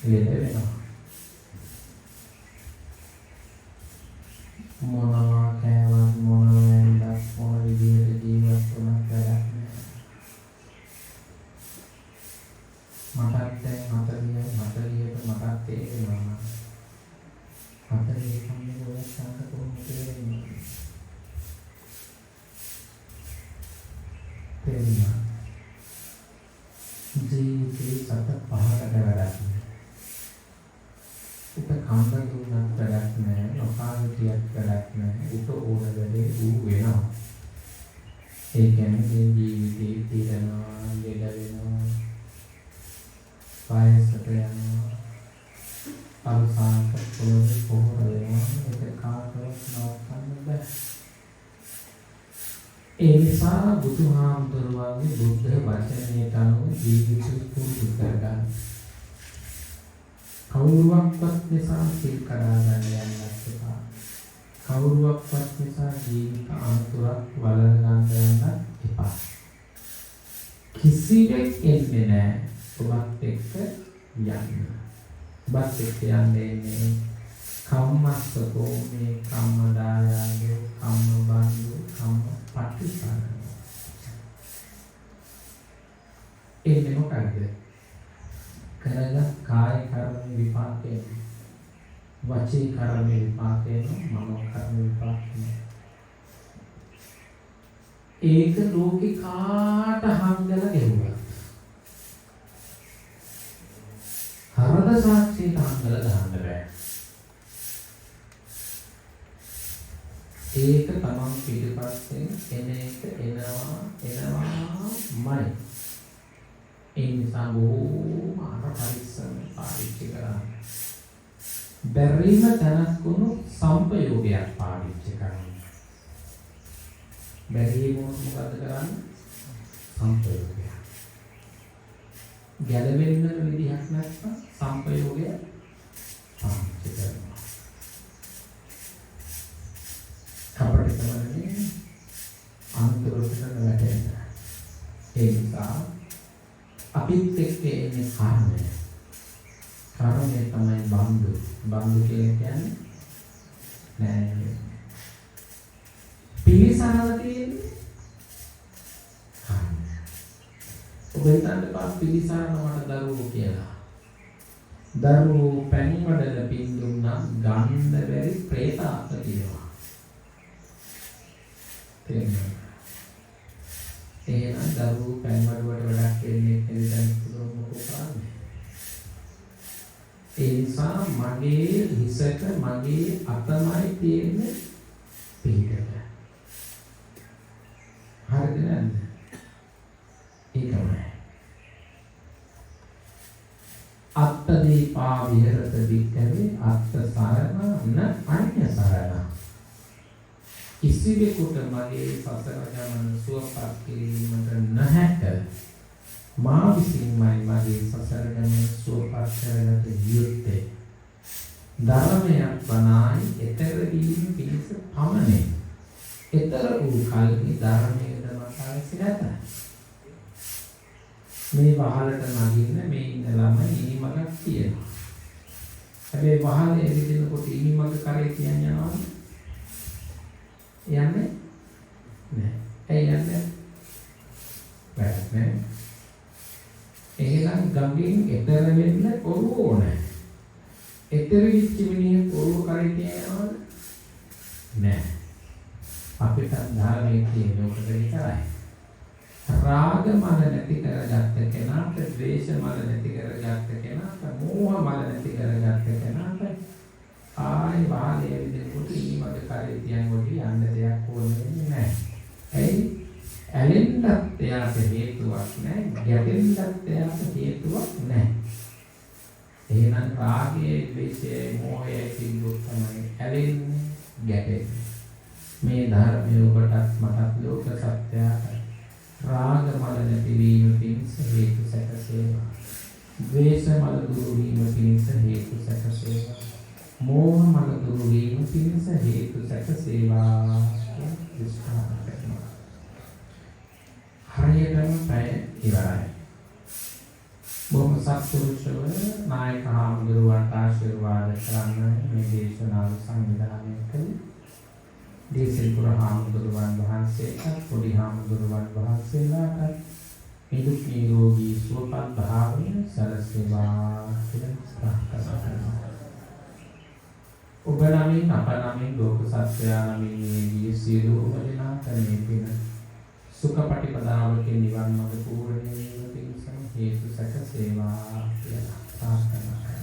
ලෙඩ වෙනවා. මොනවා කෑවත් මොන වෙන්දක් මොන විදිහට ජීවත් වුණත් වැඩක් නෑ. මටත් දැන් 40ට මටත් තේරෙනවා. 40 කම්මේ ඔය සංක කොහොමද තේරෙන්නේ? තේරෙනවා. ජීවිතේ සත පහකට වැඩක් නෑ. උට කම්බ දුන්නත් වැඩක් නෑ. නොකාලිතියක් වැඩක් නෑ. උට ඕන වැඩේ ඌ වෙනවා. ඒ කියන්නේ මේ ජීවිතේ తీරනවා, ලෙඩ වෙනවා, වයසට යනවා, අවසානට පොළොවේ පොහොර වෙනවා. ඒක කාටවත් නවත්තන්න බෑ. ඒ නිසා බුදුහාමුදුරුවන්ගේ බුද්ධ වචනයට අනුව ජීවිතය පුරුදු කරගන්න. කවුරුවක්වත් නිසා සිල් කඩා ගන්න යන්නත් එපා. කවුරුවක්වත් නිසා ජීවිත අනුතරක් වළඳ ගන්න යන්නත් එපා. කිසිවෙක් එන්නේ නැහැ ඔබත් එක්ක යන්න. ඔබත් එක්ක යන්නේ කම්මස්සකෝ මේ කම්මදායයෝ කම්ම බන්දු කම්ම පටිසන. එන්නේ මොකක්ද? කරගත් කාය කර්ම විපාකයෙන්, වචී කර්ම විපාකයෙන්, මනෝ කර්ම විපාකයෙන්. ඒක ලෝකේ කාට හංගලා ගෙවුවා. හරද සාක්ෂියට හංගලා මංගල දාන්න බෑ. ඒක තමන් පිටිපස්සෙන් එන එක එනවාමයි. ඒ නිසා බොහෝම පරිස්සම් පාවිච්චි කරන්න. බැරිම තැනක් වුණු සම්පයෝගයක් පාවිච්චි කරන්න. බැරිම මොකද කරන්නේ? සම්පයෝගය. ගැලවෙන්න විදිහක් නැත්නම් සම්පයෝගය පාවිච්චි කරනවා. අපිට තමයි අන්තරොට වැටෙන්න. ඒ නිසා අපිත් එක්ක එන්නේ කර්මය. කර්මය තමයි බඳු. බඳු කියන්නේ නෑ. පිළිසරණ තියෙන්නේ කර්මය. ඔබ හිතන්න පස් පිළිසරණ වල දරුවෝ කියලා. දරුවෝ පැණි වඩල පින්දුන්නා ගන්න බැරි പ്രേත ආත්ම තියෙනවා. තේරෙනවද? එහෙනම් දරුවෝ පැණි වඩුවට වඩා දෙන්නේ එදින මොකෝ කරන්නේ? ඒ නිසා මගේ හිසක මගේ අතමයි තියෙන්නේ පිටට. හරිද නැද්ද? ඒකමයි. අත්ත දීපා විහෙරත වික්කවේ අත්ත සරණ අඤ්ඤ සරණ. කිසිවෙකුට මගේ සසර ගමන සුවපත් කිරීමට නැහැට මා විසින්මයි මගේ සසර ගමන සුවපත් කරගත යුත්තේ. ධර්මයක් වනායි ඊතර වීම පිණිස පමණයි. ඊතර වූ කල්හි ධර්මයේ දමතාවසි නැත. මේ වහලට නගින්න මේ ඉන්න ළමයි ඉනිමගක් තියෙනවා. හැබැයි වහලේ එළිදෙනකොට ඉනිමග කරේ කියන්නේ යනවද? යන්නේ නෑ. ඇයි යන්නේ? වැරද්ද නෑ. එහෙනම් ගඟෙන් එතර වෙන්න ඔරුව ඕනේ. එතර විච්ච මිනිහ ඔරුව කරේ තියනවද? නෑ. අපිට ධර්මයේ තියෙන උකට විතරයි. රාග මල නැති කරගත්ත කෙනාට, ද්වේෂ මල නැති කරගත්ත කෙනාට, මෝහ මල නැති කරගත්ත කෙනාට ආයි වාලයේ විදිහට ඊමද කරේ තියන් වගේ යන්න දෙයක් ඕනේ නැහැ. ඇයි? ඇලෙන්නත් එයාට හේතුවක් නැහැ, ගැටෙන්නත් එයාට හේතුවක් නැහැ. එහෙනම් රාගයේ, ද්වේෂයේ, මෝහයේ තිබුත් තමයි ඇලෙන්නේ, ගැටෙන්නේ. මේ ධර්මයේ ඔබටත් මටත් ලෝක සත්‍යයට රාග මල නැති වීම පිණිස හේතු සැකසේවා. ද්වේෂ මල දුරු වීම පිණිස හේතු සැකසේවා. මෝහ මල දුරු වීම පිණිස හේතු සැකසේවා. විස්තර කරනවා. හරියටම පැය ඉවරයි. බොහොම සත්පුරුෂව නායක හාමුදුරුවන්ට ආශිර්වාද කරන්න මේ දේශනාව සංවිධානය කළේ. දේශිල්පුර හාමුදුරුවන් වහන්සේට, පොඩි හාමුදුරුවන් වහන්සේලාට නිදුක් නිරෝගී සුවපත් භාවය සැලසේවා කියලා ප්‍රාර්ථනා කරනවා. ඔබ නමින් අප නමින් ලෝක සත්‍යය නමින් මේ සියලුම දෙනාට මේ පින සුඛපටිපදාවකින් නිවන් මඟ පූර්ණේ වීම පිණිස හේතු සැකසේවා කියලා ප්‍රාර්ථනා කරනවා.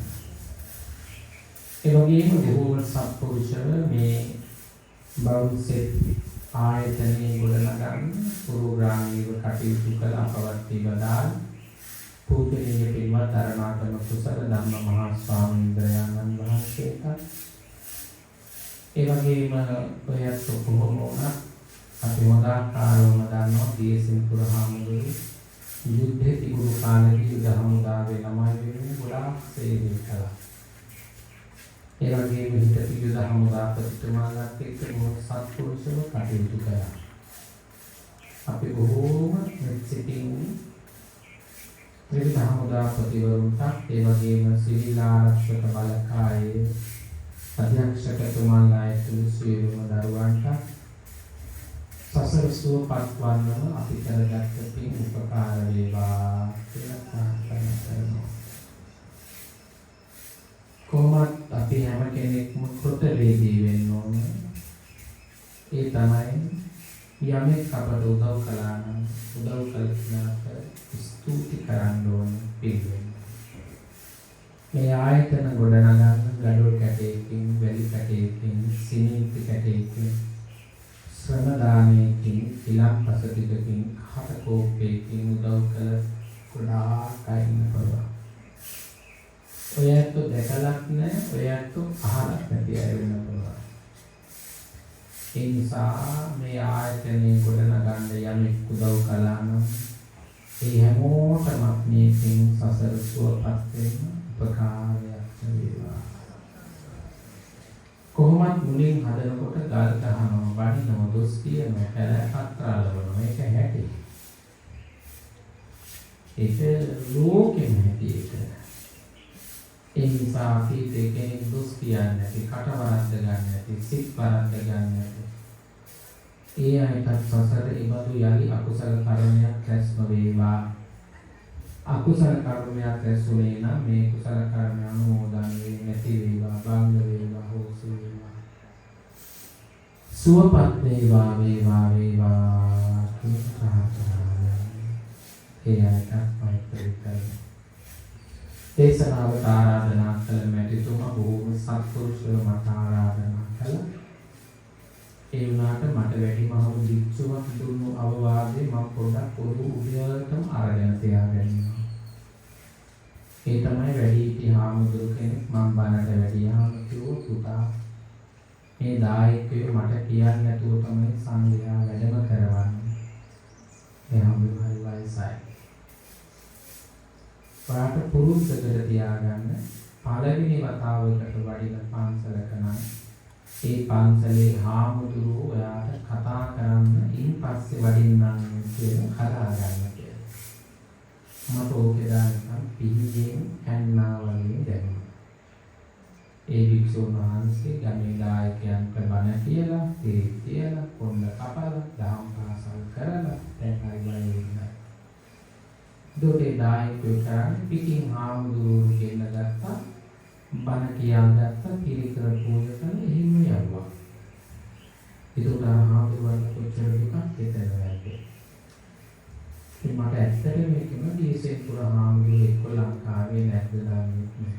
ඒ වගේම බොහෝ සත්පුරුෂව මේ බෞද්ධ ආයතනයේ ගොඩනගන්න පුරෝග්‍රාමීව කටයුතු කළ අපවත්ති බදාල් පූජනීය පින්වත් ධර්මාත්ම කුසල ධම්ම මහා ස්වාමීන් වහන්සේට ඒ වගේම ඔයත් කොහොම වුණත් අපි හොදාකාරවම දන්නවා දේශින්පුර හාමුදුරු යුද්ධේ තිබුණු කාලේ යුද හමුදාවේ ළමයි වෙනුවෙන් ගොඩාක් සේවය කළා. ඒ වගේම හිටපු යුද හමුදාපතිතුමාලත් එක්ක බොහෝ සත්පුරුෂව කටයුතු කළා. අපි බොහෝම මෙත්සිතින් විවිධ හමුදාපතිවරුන්ට ඒ වගේම සිවිල් ආරක්ෂක බලකායේ අධ්‍යක්ෂකතුමාලා ඇතුළු සියලුම දරුවන්ට සසර සුවපත් වන්නම අපි කරගත්ත පින් උපකාර වේවා කියලා ප්‍රාර්ථනා කරනවා. කොහොමත් අපි හැම කෙනෙක්ම කෘතවේදී වෙන්න ඕනේ. ඒ තමයි යමෙක් අපට උදව් කළා නම් උදව් කළාට ස්තුති කරන්න ඕනේ පිළිවෙල. මේ ආයතන ගොඩනගන්න ගඩොල් කැටයකින්, වැලි කැටයකින්, සිමෙන්ති කැටයකින්, ශ්‍රම දානයකින්, ඉලක්ක පසටිකකින්, කටකෝප්පයකින් උදව් කළ ගොඩාක් අය ඉන්න පුළුවන්. ඔය ඇත්තෝ දැකලත් නැහැ, ඔය ඇත්තෝ අහලත් නැති අය වෙන්න පුළුවන්. ඒ නිසා මේ ආයතනේ ගොඩනගන්න යමෙක් උදව් කළා නම් ඒ හැමෝටම මේකෙන් සසර සුවපත් වෙන්න උපකාරයක් වේවා. කොහොමත් මුලින් හදනකොට ගල් ගහනවා, වඩිනවා, දොස් කියනවා, පැලපත්‍රාලවනවා. මේක හැටි. ඒක ලෝකෙම හැටි ඒක. ඒ නිසා අපි දෙකෙන් දොස් කියන්නේ නැති, කට වරද්ද ගන්න නැති, සිත් වරද්ද ගන්න නැති. ඒ අයටත් සසර ඉබඳු යලි අකුසල කර්මයක් රැස් නොවේවා. අකුසල කර්මයක් රැස් වුණේ නම් මේ කුසල කර්ම අනුමෝදන් වෙන්නේ නැති වේවා, බංග වේවා, හෝසු වේවා. සුවපත් වේවා, වේවා, වේවා කිංකහතරා. ඒ අයටත් මෛත්‍රී කරමු. දේශනාවට ආරාධනා කළ මැතිතුමා බොහෝම සත්පුරුෂව මට ආරාධනා කළා. ඒ වුණාට මට වැඩි මහලු වික්ෂුවක් දුන්නු අවවාදේ මම පොඩ්ඩක් පොදු උදේටම අරගෙන තියාගන්නවා. ඒ තමයි වැඩි හාමුදුරු කෙනෙක් මම බණට වැඩියාම කිව්ව පුතා මේ දායකයෝ මට කියන්නේ නැතුව තමයි සංඝයා වැඩම කරවන්නේ. ඒ හාමුදුරුවෝ වයසයි. පාට පුරුද්දකට තියාගන්න පළවෙනි වතාවකට වඩින පන්සලක නම් ඒ පන්සලේ හාමුදුරුවෝ ඔයාට කතා කරන්න ඉන්පස්සේ වඩින්නම් කියලා කතා ගන්න කියලා. මට ඕකේ දාන්න පිහියෙන් ඇන්නා වගේ දැනුණා. ඒ වික්ෂුන් වහන්සේ ගමේ දායකයන්ට බණ කියලා, තේ කියලා, කොණ්ඩ කපලා, දහම් පාසල් කරලා දැන් හරි වෙන්නේ. දොටේ දායකයෝ කරන්නේ පිටින් හාමුදුරුවෝ කියන ගත්තා. බණ කියාගත්ත පිළිකර පූජා කරන එහෙම යවුවා. ඒක හාමුදුරුවන්ට කොච්චර දුකක් හිතෙනවද? ඉතින් මට ඇත්තටම මේකම දීසෙන් පුර හාමුදුරුවෝ එක්ක ලංකාවේ නැද්දලා ඉන්නේ.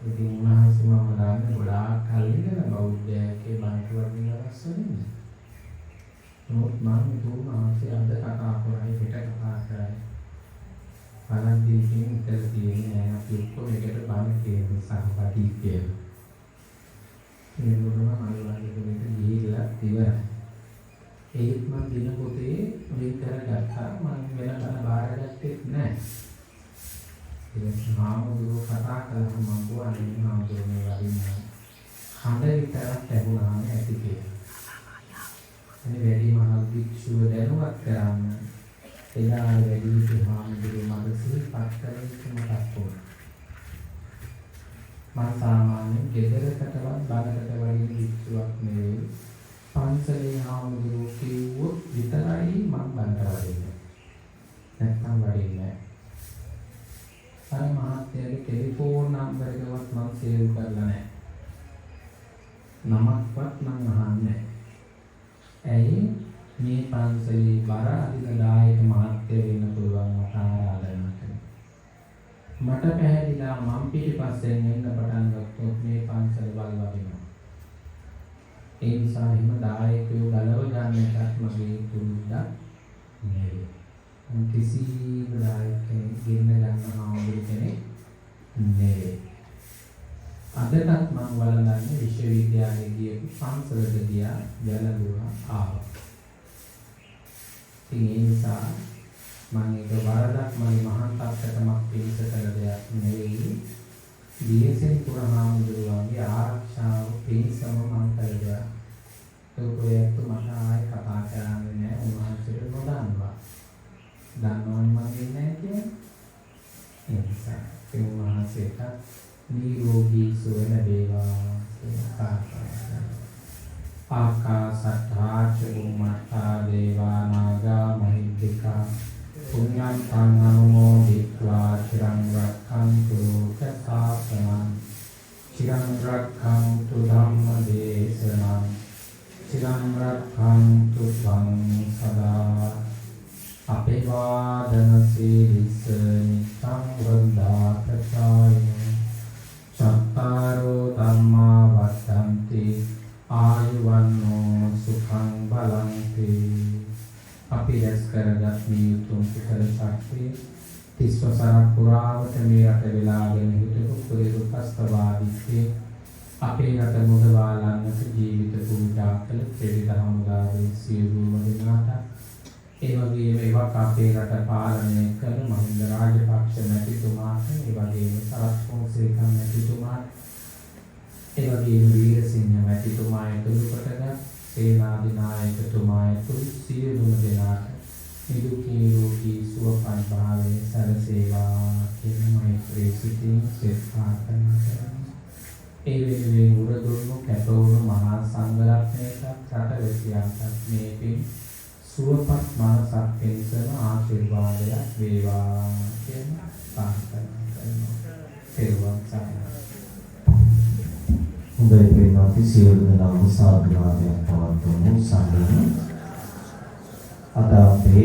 ඉතින් උන්වහන්සේ මම දන්නේ ගොඩාක් කල් ඉඳලා බෞද්ධයන්ගේ බණට වදින අවස්ථාවේ. නමුත් මම දුන්නාසේ අද කතා කරන්නේ පිට කතා කරන්නේ. බලන්දීකින් ඉතල තියෙන්නේ අපි ඔක්කොම එකට බණ කියන සහපටි කියලා. මේ මොනවා අනිවාර්යයෙන්ම ගිහිල්ලා ඉවරයි. ඒත් මම දින පොතේ වෙන් කරගත්තා මම වෙන බණ බාරගත්තේ නැහැ. ඒක හාමුදුරුවෝ කතා කළා මම ගෝවානේ හාමුදුරුවෝ වදිනවා. හඳ විතරක් ලැබුණාම ඇති කියලා. අනේ වැඩි මහල් භික්ෂුව දැනුවත් කරන්න එදා වැඩි හාමුදුරුවෝ මට සිහිපත් කරගෙන මතක් වුණා. මම සාමාන්‍යයෙන් ගෙදරකටවත් බණකට වඩින භික්ෂුවක් නෙවෙයි. පන්සලේ හාමුදුරුවෝ කිව්වොත් විතරයි මම බණට වඩින්නේ. නැත්නම් වඩින්නේ නැහැ. අර මහත්තයාගේ ටෙලිෆෝන් නම්බර් එකවත් මම සේව් කරලා නැහැ. නමක්වත් මම අහන්නේ නැහැ. ඇයි මේ පන්සලේ බර අධික දායක මහත්ය වෙන්න පුළුවන් මට ආරාධනා කරනවා. මට පැහැදිලා මම පිටිපස්සෙන් එන්න පටන් ගත්තොත් මේ පන්සල වල් වදිනවා. ඒ නිසා හිම දායකයෝ ගලව ගන්න එකත් මගේ දුන්නක් නෙවෙයි. මම කිසිම දායකයෙක් ගෙන්න ගන්න හාමුදුරු කෙනෙක් නෙවෙයි. අදටත් මම වළඳන්නේ විශ්වවිද්‍යාලයේ ගියපු පන්සලට ගියා ජලගුණා ආවා. ඒ නිසා මම ඒක වරදක් මගේ මහාන් තාත්තටමක් පිළිස කළ දෙයක් නෙවෙයි. දීසෙන් පුරහාමුදුරුවන්ගේ ආරක්ෂාව පිළිසම මම කළ දෙයක්. ඒකෝයත් මට ආයෙ කතා කරන්නේ නැහැ උන්වහන්සේට නොදන්නවා. දන්නවනේ මම ඉන්නේ නැහැ කියන්නේ. ඒ නිසා ඒ උන්වහන්සේට නිරෝගී සුව ලැබේවා කියලා ආකාසට්ඨා චුම්මත්තා දේවා නාග මහිද්దికා පුඤ්ඤං තං අනුමෝදිत्वा චිරං රක්ඛන්තු කතාපනං චිරං රක්ඛන්තු ධම්ම දේශනං චිරං රක්ඛන්තු ත්වං සදා අපේ වාදන සීලිස නිත්තං වන්දා ප්‍රචාර භවಂತಿ ආයුවන්නෝ සුඛං බලಂತಿ අපි රැස් කරගත් මේ උතුම් කුසල ශක්තිය තිස්වසරක් පුරාවට මේ රට වෙලාගෙන හිටපු කුලේරු කස්තවාදීත්වයේ අපේ රට මුදවාලන්නට ජීවිත පූජා කළ ත්‍රිවිධහමුදාවේ සියලුම දෙනාට ඒ වගේම ඒවක් අපේ රට පාලනය කළ මහින්ද රාජපක්ෂ මැතිතුමාට ඒ වගේම සරත් ෆොන්සේකා මැතිතුමාට ඒ වගේම වීරසිංහ මැතිතුමා ඇතුළු කොටගත් සේනාධිනායකතුමා ඇතුළු සියලුම දෙනාට නිදුක් නිරෝගී සුවපත් භාවය සැලසේවා කියන මෛත්‍රී සිතින් සෙත් ප්‍රාර්ථනා කරමි. ඒ වෙනුවෙන් උරදුන්නු කැපවුණු මහා සංඝරත්නයට රටවැසියන්ට මේ පින් සුවපත් මනසක් පිණිසම ආශිර්වාදයක් වේවා කියන ප්‍රාර්ථනා කරනවා. තෙරුවන් සරණයි. හොඳයි පින්වත්නි සියලු දෙනාම සාදුනාදයක් පවත්වමු. සංඝ අද අපේ